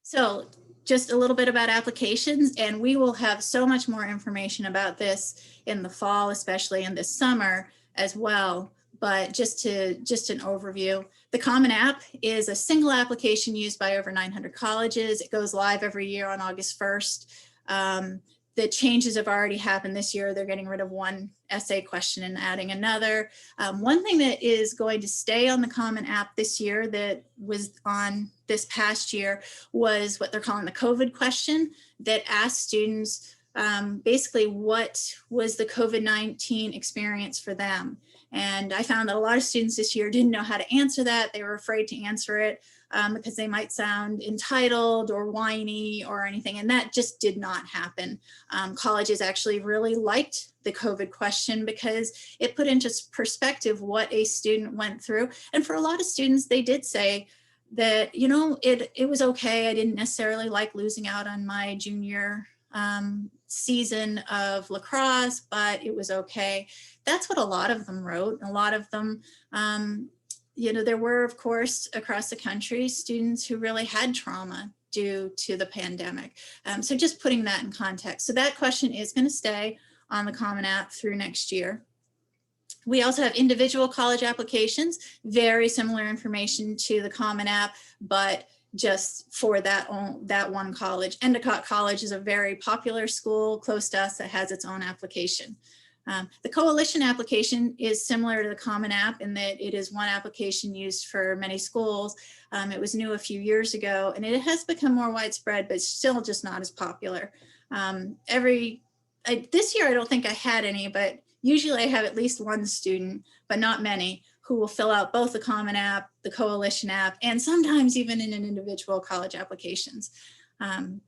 So just a little bit about applications, and we will have so much more information about this in the fall, especially in this summer as well. But just an overview, the Common App is a single application used by over 900 colleges. It goes live every year on August 1st. The changes have already happened this year. They're getting rid of one essay question and adding another. One thing that is going to stay on the Common App this year that was on this past year was what they're calling the COVID question, that asks students basically what was the COVID-19 experience for them. And I found that a lot of students this year didn't know how to answer that. They were afraid to answer it because they might sound entitled or whiny or anything. And that just did not happen. Colleges actually really liked the COVID question because it put into perspective what a student went through. And for a lot of students, they did say that, you know, it was okay. I didn't necessarily like losing out on my junior season of lacrosse, but it was okay. That's what a lot of them wrote. A lot of them, you know, there were, of course, across the country, students who really had trauma due to the pandemic. So just putting that in context. So that question is going to stay on the Common App through next year. We also have individual college applications, very similar information to the Common App, but just for that one college. Endicott College is a very popular school close to us that has its own application. The coalition application is similar to the Common App in that it is one application used for many schools. It was new a few years ago and it has become more widespread, but still just not as popular. This year I don't think I had any, but usually I have at least one student, but not many, who will fill out both the Common App, the coalition app, and sometimes even in an individual college applications.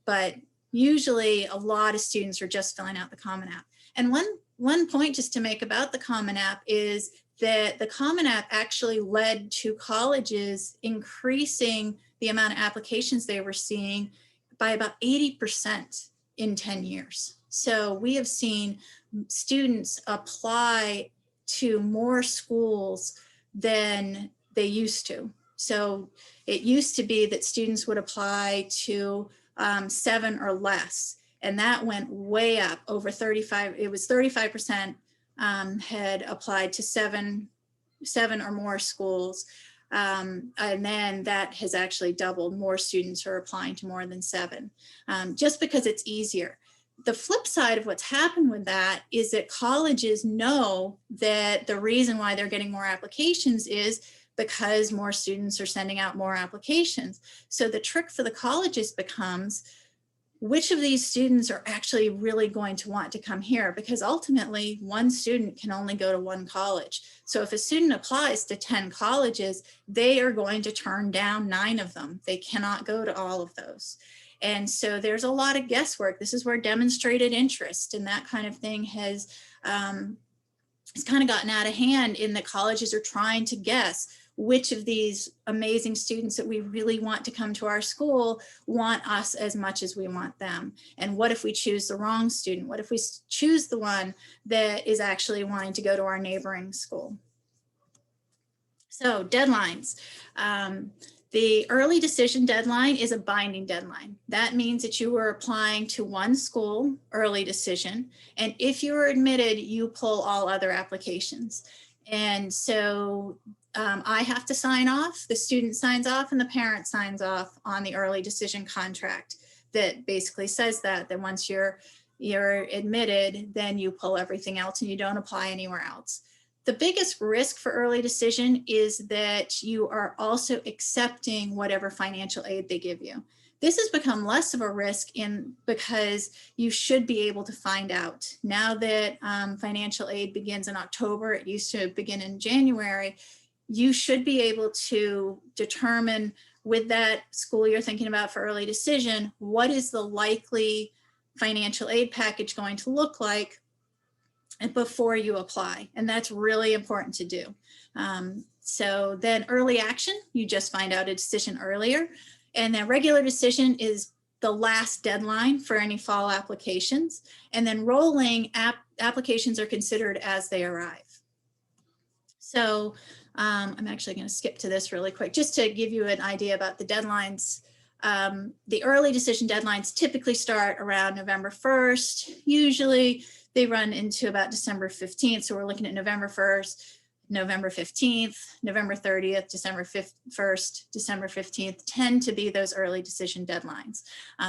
But usually a lot of students are just filling out the Common App. And one point just to make about the Common App is that the Common App actually led to colleges increasing the amount of applications they were seeing by about 80% in 10 years. So we have seen students apply to more schools than they used to. So it used to be that students would apply to 7 or less, and that went way up over 35. It was 35% had applied to seven or more schools. And then that has actually doubled. More students are applying to more than 7, just because it's easier. The flip side of what's happened with that is that colleges know that the reason why they're getting more applications is because more students are sending out more applications. So the trick for the colleges becomes, which of these students are actually really going to want to come here? Because ultimately, one student can only go to one college. So if a student applies to 10 colleges, they are going to turn down 9 of them. They cannot go to all of those. And so there's a lot of guesswork. This is where demonstrated interest and that kind of thing has it's kind of gotten out of hand, in that colleges are trying to guess which of these amazing students that we really want to come to our school want us as much as we want them. And what if we choose the wrong student? What if we choose the one that is actually wanting to go to our neighboring school? So deadlines. The early decision deadline is a binding deadline. That means that you are applying to one school, early decision, and if you are admitted, you pull all other applications. And so I have to sign off, the student signs off, and the parent signs off on the early decision contract that basically says that once you're admitted, then you pull everything else and you don't apply anywhere else. The biggest risk for early decision is that you are also accepting whatever financial aid they give you. This has become less of a risk because you should be able to find out. Now that financial aid begins in October, it used to begin in January, you should be able to determine with that school you're thinking about for early decision, what is the likely financial aid package going to look like before you apply. And that's really important to do. So then early action, you just find out a decision earlier. And then regular decision is the last deadline for any fall applications. And then rolling applications are considered as they arrive. So I'm actually going to skip to this really quick, just to give you an idea about the deadlines. The early decision deadlines typically start around November 1st. Usually they run into about December 15th. So we're looking at November 1st, November 15th, November 30th, December 1st, December 15th tend to be those early decision deadlines.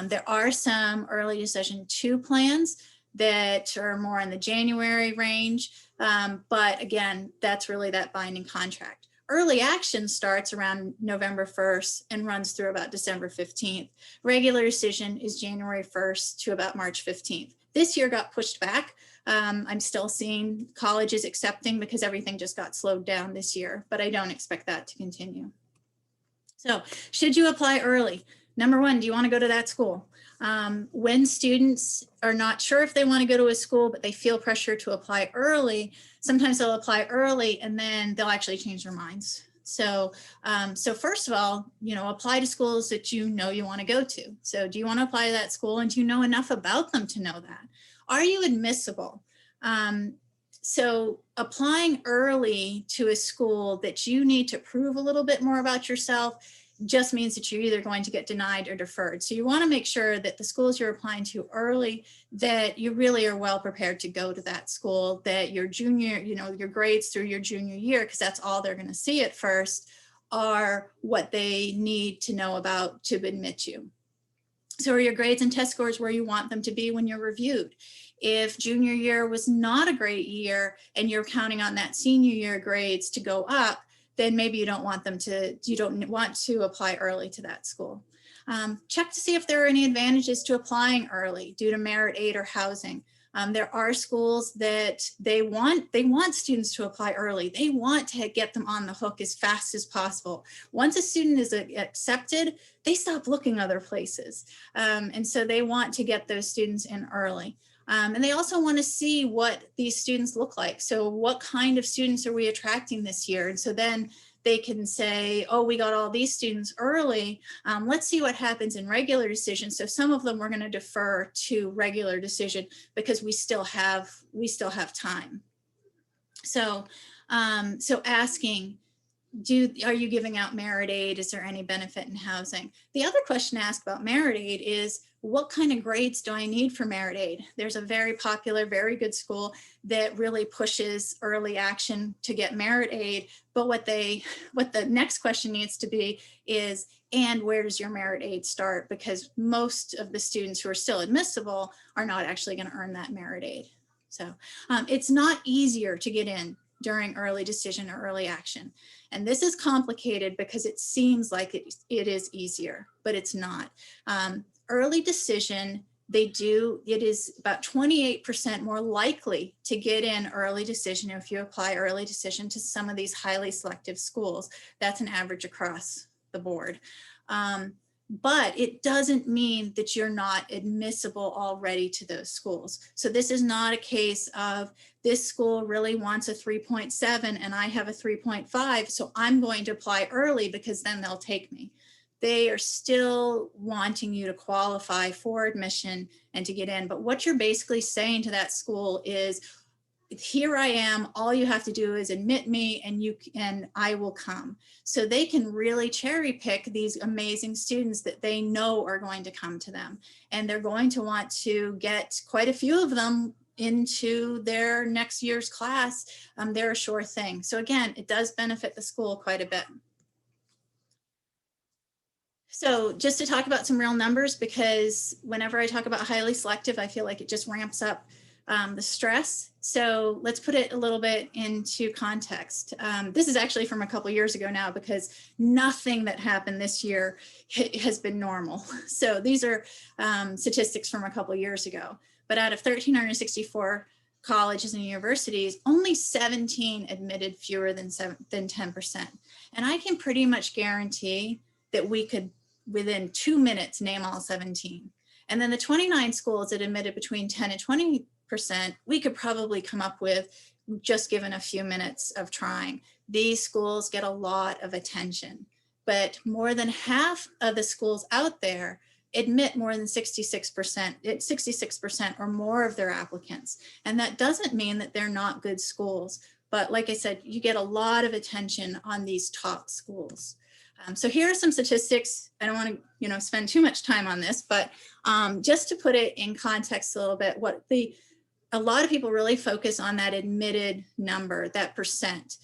There are some early decision 2 plans that are more in the January range. But again, that's really that binding contract. Early action starts around November 1st and runs through about December 15th. Regular decision is January 1st to about March 15th. This year got pushed back. I'm still seeing colleges accepting because everything just got slowed down this year, but I don't expect that to continue. So should you apply early? Number 1, do you want to go to that school? When students are not sure if they want to go to a school, but they feel pressure to apply early, sometimes they'll apply early and then they'll actually change their minds. So, so first of all, apply to schools that you know you want to go to. So do you want to apply to that school, and do you know enough about them to know that? Are you admissible? So applying early to a school that you need to prove a little bit more about yourself just means that you're either going to get denied or deferred. So you want to make sure that the schools you're applying to early, that you really are well prepared to go to that school, that your junior, your grades through your junior year, because that's all they're going to see at first, are what they need to know about to admit you. So are your grades and test scores where you want them to be when you're reviewed? If junior year was not a great year and you're counting on that senior year grades to go up, then maybe you don't want to apply early to that school. Check to see if there are any advantages to applying early due to merit aid or housing. There are schools that they want students to apply early. They want to get them on the hook as fast as possible. Once a student is accepted, they stop looking other places. And so they want to get those students in early. And they also want to see what these students look like. So what kind of students are we attracting this year? And so then they can say, oh, we got all these students early. Let's see what happens in regular decision. So some of them we're going to defer to regular decision because we still have time. So, so asking, are you giving out merit aid? Is there any benefit in housing? The other question to ask about merit aid is, what kind of grades do I need for merit aid? There's a very popular, very good school that really pushes early action to get merit aid. But what the next question needs to be is, and where does your merit aid start? Because most of the students who are still admissible are not actually going to earn that merit aid. So it's not easier to get in during early decision or early action. And this is complicated because it seems like it is easier, but it's not. Early decision, it is about 28% more likely to get in early decision if you apply early decision to some of these highly selective schools. That's an average across the board. But it doesn't mean that you're not admissible already to those schools. So this is not a case of this school really wants a 3.7 and I have a 3.5, so I'm going to apply early because then they'll take me. They are still wanting you to qualify for admission and to get in. But what you're basically saying to that school is, here I am, all you have to do is admit me and I will come. So they can really cherry pick these amazing students that they know are going to come to them. And they're going to want to get quite a few of them into their next year's class. They're a sure thing. So again, it does benefit the school quite a bit. So just to talk about some real numbers, because whenever I talk about highly selective, I feel like it just ramps up the stress. So let's put it a little bit into context. This is actually from a couple years ago now, because nothing that happened this year has been normal. So these are statistics from a couple years ago. But out of 1,364 colleges and universities, only 17 admitted fewer than 10%. And I can pretty much guarantee that we could, within 2 minutes, name all 17. And then the 29 schools that admitted between 10 and 20%, we could probably come up with just given a few minutes of trying. These schools get a lot of attention, but more than half of the schools out there admit more than 66% or more of their applicants. And that doesn't mean that they're not good schools, but like I said, you get a lot of attention on these top schools. So here are some statistics. I don't want to, spend too much time on this, but just to put it in context a little bit, a lot of people really focus on that admitted number, that percent.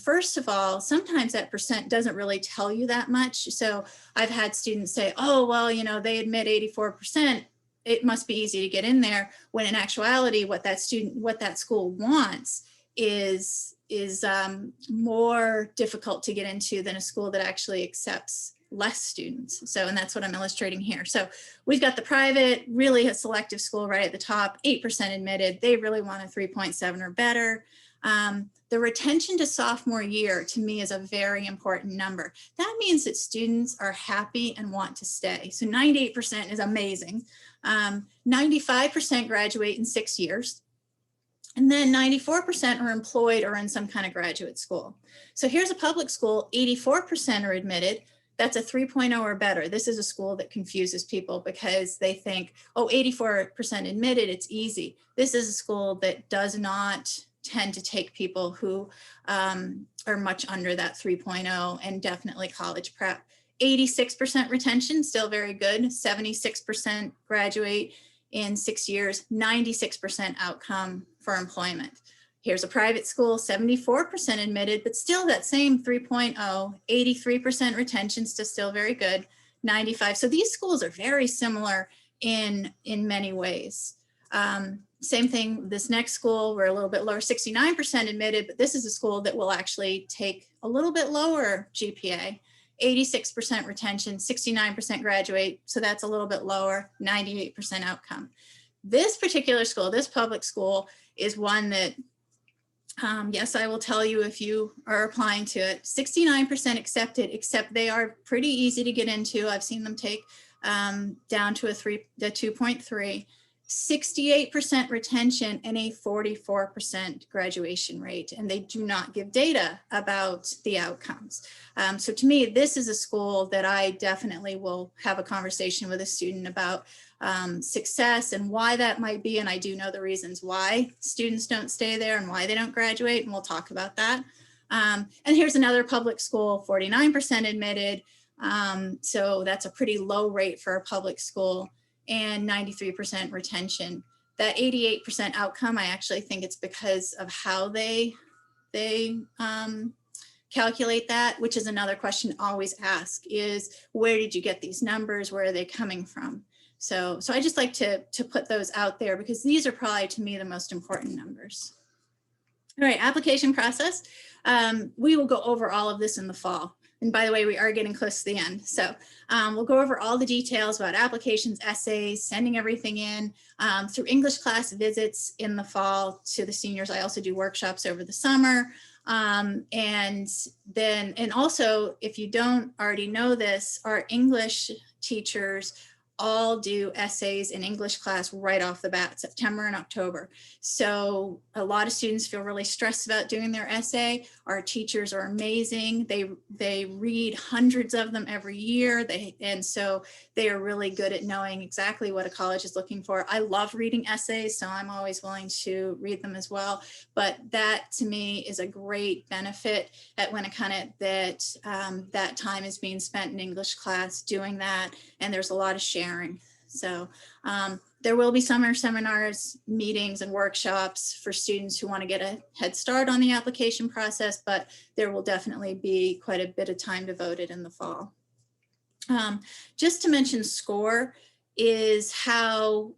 First of all, sometimes that percent doesn't really tell you that much. So I've had students say, oh, well, they admit 84%. It must be easy to get in there, when in actuality, what that school wants is more difficult to get into than a school that actually accepts less students. So, and that's what I'm illustrating here. So we've got the private, really a selective school right at the top, 8% admitted. They really want a 3.7 or better. The retention to sophomore year, to me, is a very important number. That means that students are happy and want to stay. So 98% is amazing. 95% graduate in 6 years. And then 94% are employed or in some kind of graduate school. So here's a public school, 84% are admitted. That's a 3.0 or better. This is a school that confuses people because they think, oh, 84% admitted, it's easy. This is a school that does not tend to take people who are much under that 3.0 and definitely college prep. 86% retention, still very good. 76% graduate in 6 years, 96% outcome for employment. Here's a private school, 74% admitted, but still that same 3.0, 83% retention, still very good, 95. So these schools are very similar in many ways. Same thing, this next school, we're a little bit lower, 69% admitted, but this is a school that will actually take a little bit lower GPA, 86% retention, 69% graduate, so that's a little bit lower, 98% outcome. This particular school, this public school, is one that, yes, I will tell you if you are applying to it, 69% accepted, except they are pretty easy to get into. I've seen them take down to a 2.3. 68% retention and a 44% graduation rate, and they do not give data about the outcomes. So to me, this is a school that I definitely will have a conversation with a student about success and why that might be, and I do know the reasons why students don't stay there and why they don't graduate, and we'll talk about that. And here's another public school, 49% admitted, so that's a pretty low rate for a public school. and 93% retention. That 88% outcome, I actually think it's because of how they calculate that, which is another question always ask is, where did you get these numbers? Where are they coming from? So I just like to put those out there because these are probably to me the most important numbers. All right, application process. We will go over all of this in the fall. And by the way, we are getting close to the end. So we'll go over all the details about applications, essays, sending everything in through English class visits in the fall to the seniors. I also do workshops over the summer. And also, if you don't already know this, our English teachers all do essays in English class right off the bat, September and October. So a lot of students feel really stressed about doing their essay. Our teachers are amazing. They read hundreds of them every year. And so they are really good at knowing exactly what a college is looking for. I love reading essays, so I'm always willing to read them as well. But that to me is a great benefit at Winnicott, that that time is being spent in English class doing that. And there's a lot of sharing. So there will be summer seminars, meetings, and workshops for students who want to get a head start on the application process, but there will definitely be quite a bit of time devoted in the fall. Just to mention SCORE is how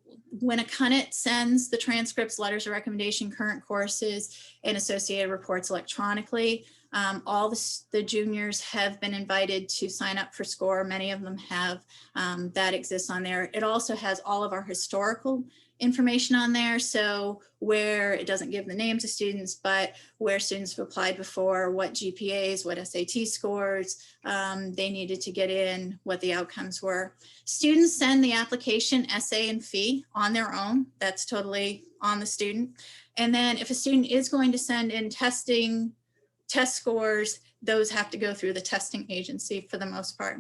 Winnicott sends the transcripts, letters of recommendation, current courses, and associated reports electronically. All the juniors have been invited to sign up for SCORE. Many of them have. That exists on there. It also has all of our historical information on there. So where it doesn't give the names of students, but where students have applied before, what GPAs, what SAT scores they needed to get in, what the outcomes were. Students send the application, essay, and fee on their own. That's totally on the student. And then if a student is going to send in test scores, those have to go through the testing agency for the most part.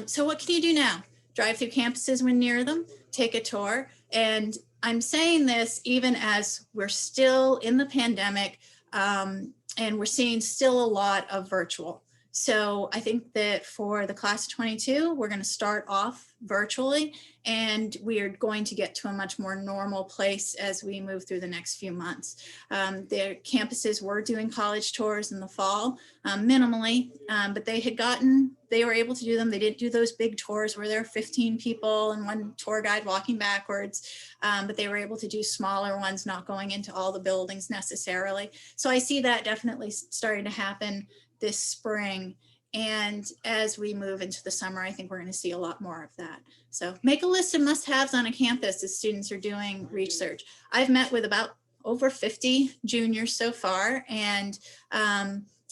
So what can you do now? Drive through campuses when near them, take a tour. And I'm saying this even as we're still in the pandemic and we're seeing still a lot of virtual. So I think that for the class of 22, we're going to start off virtually, and we are going to get to a much more normal place as we move through the next few months. Their campuses were doing college tours in the fall, minimally, but they were able to do them. They didn't do those big tours where there are 15 people and one tour guide walking backwards, but they were able to do smaller ones, not going into all the buildings necessarily. So I see that definitely starting to happen this spring. And as we move into the summer, I think we're going to see a lot more of that. So make a list of must-haves on a campus as students are doing research. I've met with about over 50 juniors so far, and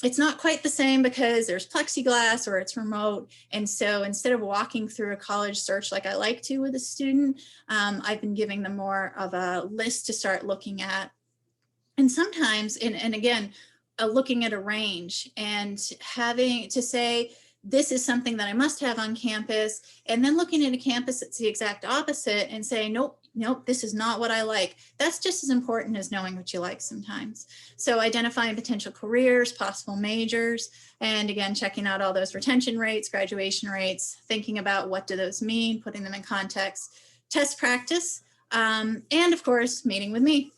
it's not quite the same because there's plexiglass or it's remote. And so instead of walking through a college search like I like to with a student, I've been giving them more of a list to start looking at. And sometimes, and again, looking at a range and having to say, this is something that I must have on campus, and then looking at a campus that's the exact opposite and saying, nope, this is not what I like. That's just as important as knowing what you like sometimes. So identifying potential careers, possible majors, and again, checking out all those retention rates, graduation rates, thinking about what do those mean, putting them in context, test practice, and of course, meeting with me.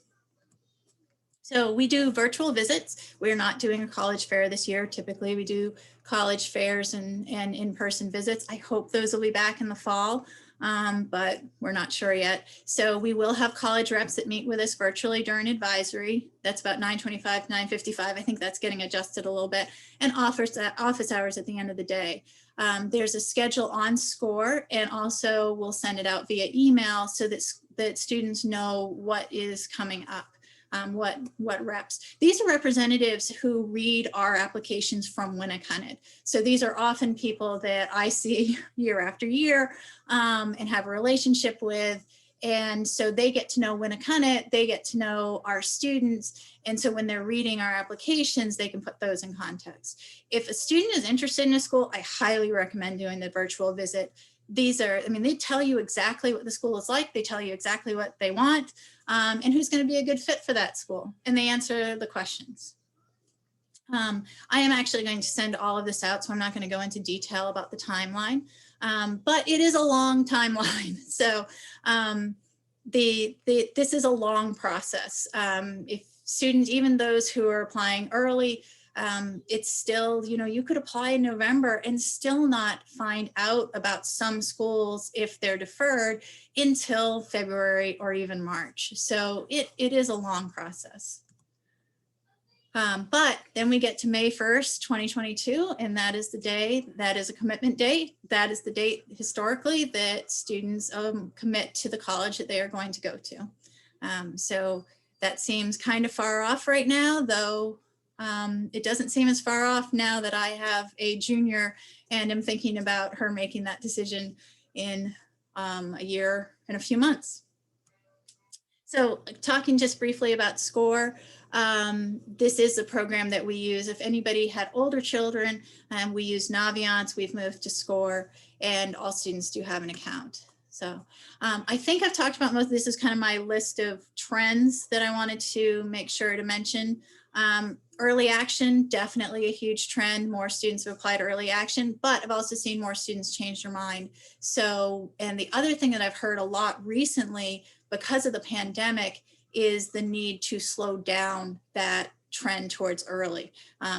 So we do virtual visits. We're not doing a college fair this year. Typically we do college fairs and in-person visits. I hope those will be back in the fall, but we're not sure yet. So we will have college reps that meet with us virtually during advisory. That's about 9:25, 9:55. I think that's getting adjusted a little bit, and office hours at the end of the day. There's a schedule on SCORE, and also we'll send it out via email so that students know what is coming up. What reps. These are representatives who read our applications from Winnicott. So these are often people that I see year after year and have a relationship with. And so they get to know Winnicott, they get to know our students. And so when they're reading our applications, they can put those in context. If a student is interested in a school, I highly recommend doing the virtual visit. These are, they tell you exactly what the school is like. They tell you exactly what they want and who's going to be a good fit for that school. And they answer the questions. I am actually going to send all of this out, so I'm not going to go into detail about the timeline. But it is a long timeline. So this is a long process. If students, even those who are applying early, it's still, you could apply in November and still not find out about some schools if they're deferred until February or even March. So it is a long process. But then we get to May 1st, 2022, and that is the day, that is a commitment date. That is the date historically that students commit to the college that they are going to go to. So that seems kind of far off right now, though it doesn't seem as far off now that I have a junior and am thinking about her making that decision in a year and a few months. So talking just briefly about SCORE, this is a program that we use. If anybody had older children, we use Naviance, we've moved to SCORE, and all students do have an account. So I think I've talked about most of this. Is kind of my list of trends that I wanted to make sure to mention. Early action, definitely a huge trend. More students have applied early action, but I've also seen more students change their mind. So, and the other thing that I've heard a lot recently because of the pandemic is the need to slow down that trend towards early.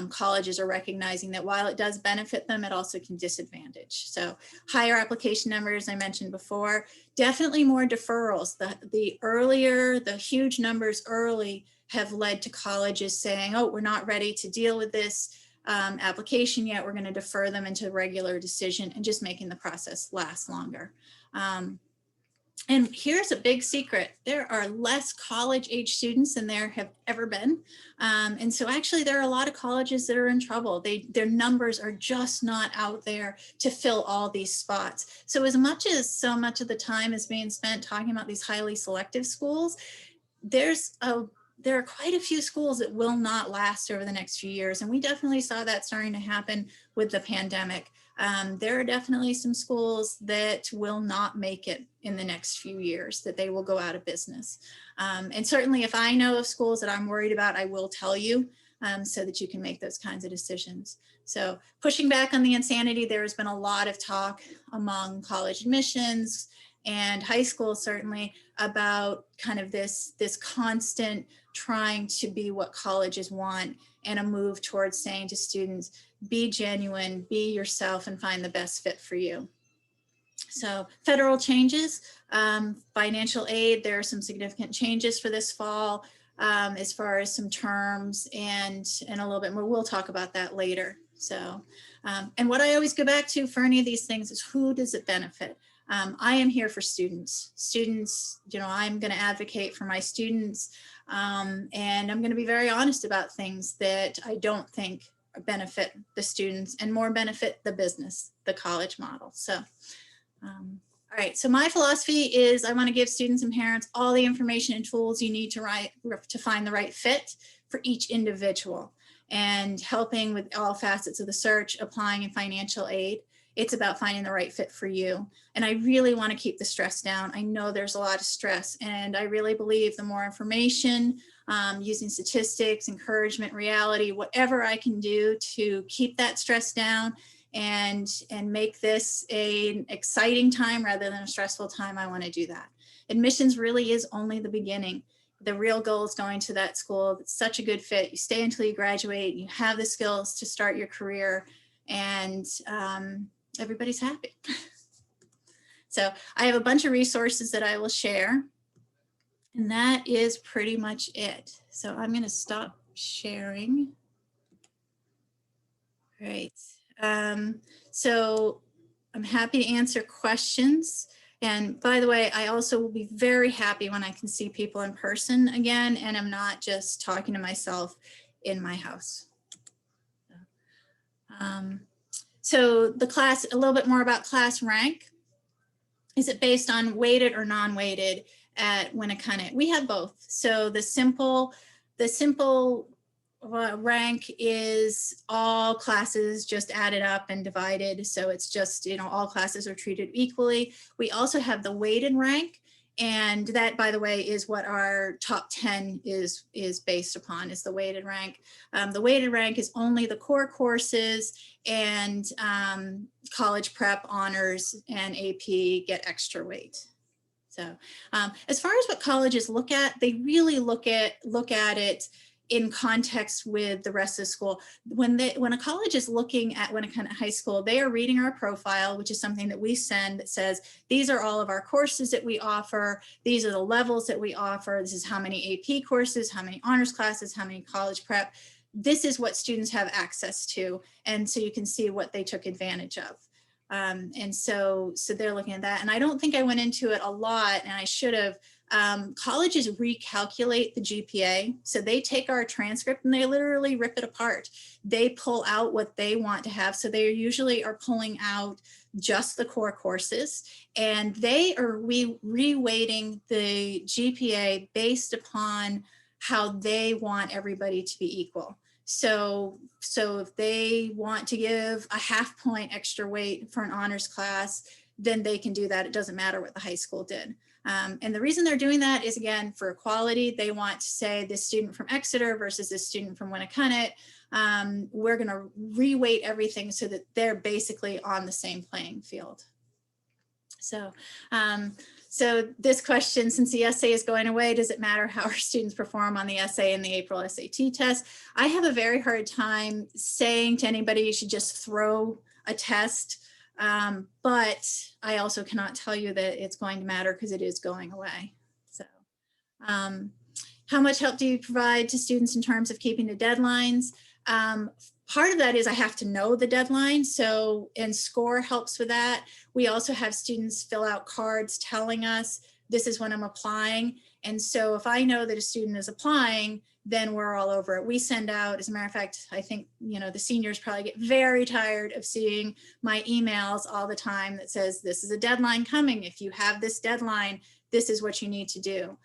Colleges are recognizing that while it does benefit them, it also can disadvantage. So higher application numbers, I mentioned before, definitely more deferrals. The earlier, the huge numbers early have led to colleges saying, oh, we're not ready to deal with this application yet. We're going to defer them into regular decision and just making the process last longer. And here's a big secret. There are less college-age students than there have ever been. And so actually there are a lot of colleges that are in trouble. Their numbers are just not out there to fill all these spots. So as much as so much of the time is being spent talking about these highly selective schools, there are quite a few schools that will not last over the next few years. And we definitely saw that starting to happen with the pandemic. There are definitely some schools that will not make it in the next few years, that they will go out of business. And certainly if I know of schools that I'm worried about, I will tell you so that you can make those kinds of decisions. So pushing back on the insanity, there has been a lot of talk among college admissions and high school certainly about kind of this constant trying to be what colleges want and a move towards saying to students, be genuine, be yourself, and find the best fit for you. So federal changes, financial aid, there are some significant changes for this fall as far as some terms and a little bit more. We'll talk about that later. So, and what I always go back to for any of these things is who does it benefit? I am here for students. Students, I'm going to advocate for my students, and I'm going to be very honest about things that I don't think benefit the students and more benefit the business, the college model. So, all right. So my philosophy is I want to give students and parents all the information and tools you need to find the right fit for each individual, and helping with all facets of the search, applying and financial aid. It's about finding the right fit for you. And I really want to keep the stress down. I know there's a lot of stress, and I really believe the more information, using statistics, encouragement, reality, whatever I can do to keep that stress down and make this an exciting time rather than a stressful time, I want to do that. Admissions really is only the beginning. The real goal is going to that school. It's such a good fit. You stay until you graduate, you have the skills to start your career, and everybody's happy. So I have a bunch of resources that I will share, and that is pretty much it. So I'm going to stop sharing. All right. So I'm happy to answer questions. And by the way, I also will be very happy when I can see people in person again, and I'm not just talking to myself in my house. So the class, a little bit more about class rank. Is it based on weighted or non-weighted at Winnicott? We have both. So the simple rank is all classes just added up and divided. So it's just, all classes are treated equally. We also have the weighted rank, And that, by the way, is what our top 10 is based upon, is the weighted rank. The weighted rank is only the core courses, and college prep, honors, and AP get extra weight. So as far as what colleges look at, they really look at it in context with the rest of the school. When a college is looking at Winnicott High School, they are reading our profile, which is something that we send that says, these are all of our courses that we offer. These are the levels that we offer. This is how many AP courses, how many honors classes, how many college prep. This is what students have access to. And so you can see what they took advantage of. And so they're looking at that. And I don't think I went into it a lot, and I should have. Colleges recalculate the GPA. So they take our transcript and they literally rip it apart. They pull out what they want to have. So they usually are pulling out just the core courses, and they are reweighting the GPA based upon how they want everybody to be equal. So if they want to give a half point extra weight for an honors class, then they can do that. It doesn't matter what the high school did. And the reason they're doing that is, again, for equality. They want to say this student from Exeter versus this student from Winnicott. We're going to reweight everything so that they're basically on the same playing field. So, so this question, since the essay is going away, does it matter how our students perform on the essay and the April SAT test? I have a very hard time saying to anybody you should just throw a test. But I also cannot tell you that it's going to matter, because it is going away. So how much help do you provide to students in terms of keeping the deadlines? Part of that is I have to know the deadline. So, and SCORE helps with that. We also have students fill out cards telling us this is when I'm applying. And so if I know that a student is applying, then we're all over it. We send out, as a matter of fact, I think, the seniors probably get very tired of seeing my emails all the time that says, this is a deadline coming. If you have this deadline, this is what you need to do.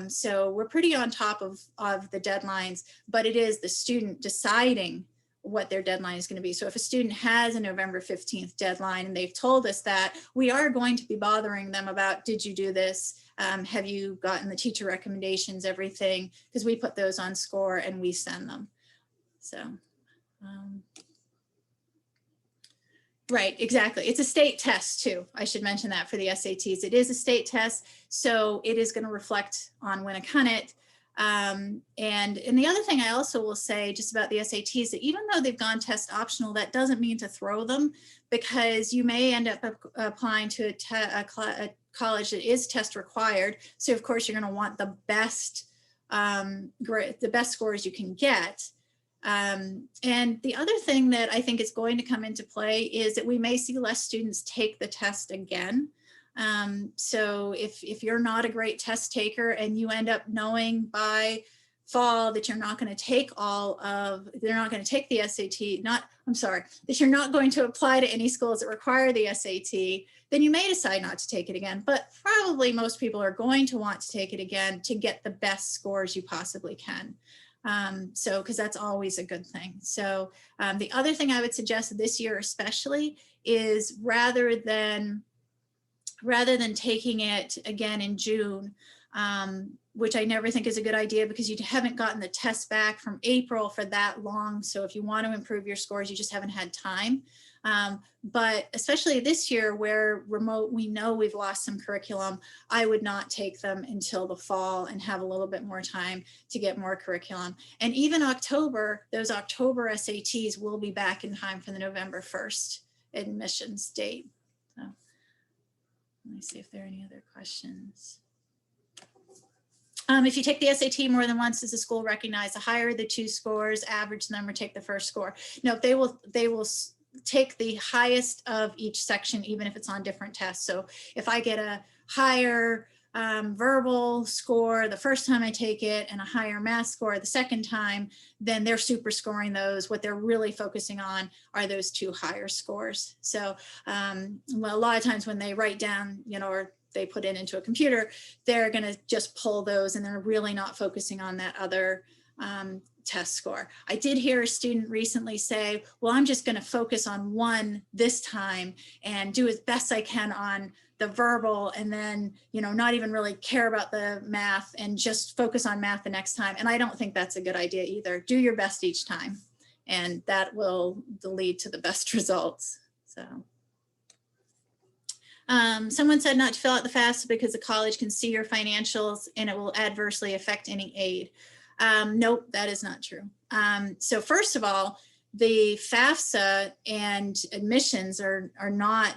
So we're pretty on top of the deadlines, but it is the student deciding what their deadline is going to be. So if a student has a November 15th deadline and they've told us that, we are going to be bothering them about, did you do this? Have you gotten the teacher recommendations, everything? Because we put those on SCORE and we send them. So, right, exactly. It's a state test too. I should mention that for the SATs. It is a state test, so it is going to reflect on Winnicott. And the other thing I also will say just about the SATs, that even though they've gone test optional, that doesn't mean to throw them, because you may end up applying to a college that is test required. So of course you're going to want the best scores you can get. And the other thing that I think is going to come into play is that we may see less students take the test again. So if you're not a great test taker and you end up knowing by fall that you're not going to take they're not going to take the SAT, that you're not going to apply to any schools that require the SAT, then you may decide not to take it again. But probably most people are going to want to take it again to get the best scores you possibly can. Because that's always a good thing. So the other thing I would suggest this year especially is rather than taking it again in June, which I never think is a good idea, because you haven't gotten the test back from April for that long. So if you want to improve your scores, you just haven't had time. But especially this year where remote, we know we've lost some curriculum, I would not take them until the fall and have a little bit more time to get more curriculum. And even October, those October SATs will be back in time for the November 1st admissions date. So let me see if there are any other questions. If you take the SAT more than once, does the school recognize the higher the two scores, average them, or take the first score? No, they will take the highest of each section, even if it's on different tests. So if I get a higher verbal score the first time I take it and a higher math score the second time, then they're super scoring those. What they're really focusing on are those two higher scores. So well, a lot of times when they write down, or they put it into a computer, they're going to just pull those and they're really not focusing on that other test score. I did hear a student recently say, well, I'm just going to focus on one this time and do as best I can on the verbal and then, you know, not even really care about the math and just focus on math the next time. And I don't think that's a good idea either. Do your best each time, and that will lead to the best results. So someone said not to fill out the FAFSA because the college can see your financials and it will adversely affect any aid. Nope, that is not true. So first of all, the FAFSA and admissions are not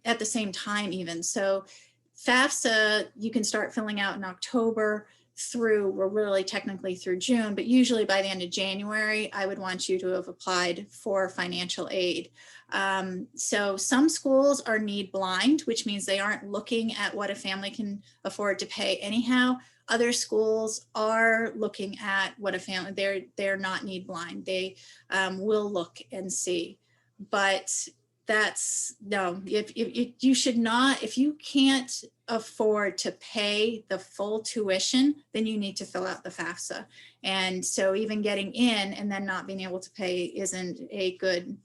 at the same time even. So FAFSA, you can start filling out in October through, we're really technically through June, but usually by the end of January, I would want you to have applied for financial aid. So some schools are need blind, which means they aren't looking at what a family can afford to pay anyhow. Other schools are looking at what a family, they're not need blind. They will look and see, but that's no, if you should not, if you can't afford to pay the full tuition, then you need to fill out the FAFSA. And so even getting in and then not being able to pay isn't a good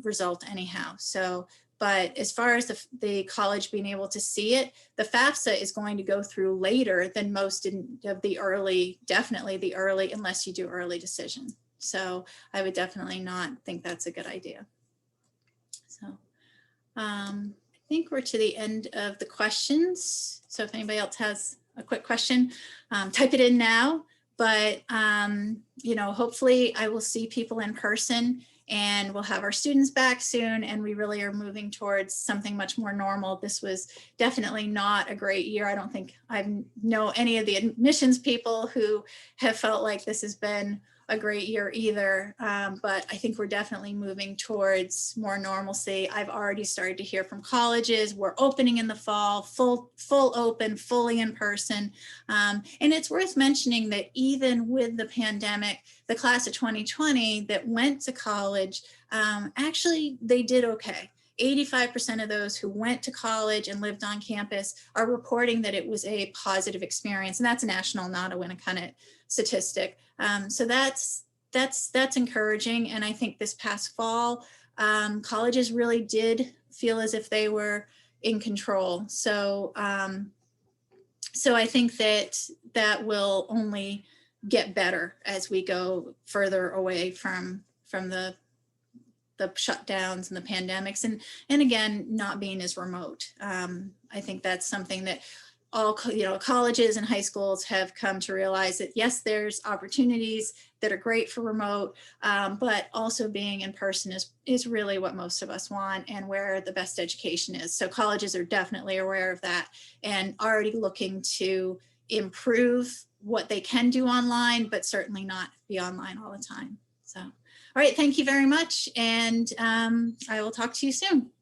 result anyhow. So, but as far as the college being able to see it, the FAFSA is going to go through later than most of the early, definitely the early, unless you do early decision. So I would definitely not think that's a good idea. So I think we're to the end of the questions. So if anybody else has a quick question, type it in now. But, you know, hopefully I will see people in person and we'll have our students back soon. And we really are moving towards something much more normal. This was definitely not a great year. I don't think I know any of the admissions people who have felt like this has been a great year either. But I think we're definitely moving towards more normalcy. I've already started to hear from colleges. We're opening in the fall, full open, fully in person. And it's worth mentioning that even with the pandemic, the class of 2020 that went to college, actually they did okay. 85% of those who went to college and lived on campus are reporting that it was a positive experience. And that's a national, not a Winnicott statistic. So that's encouraging. And I think this past fall, colleges really did feel as if they were in control. So, so I think that will only get better as we go further away from the shutdowns and the pandemics, and again, not being as remote. I think that's something that all, you know, colleges and high schools have come to realize that yes, there's opportunities that are great for remote, but also being in person is really what most of us want and where the best education is. So colleges are definitely aware of that and already looking to improve what they can do online, but certainly not be online all the time. So, all right, thank you very much. And I will talk to you soon.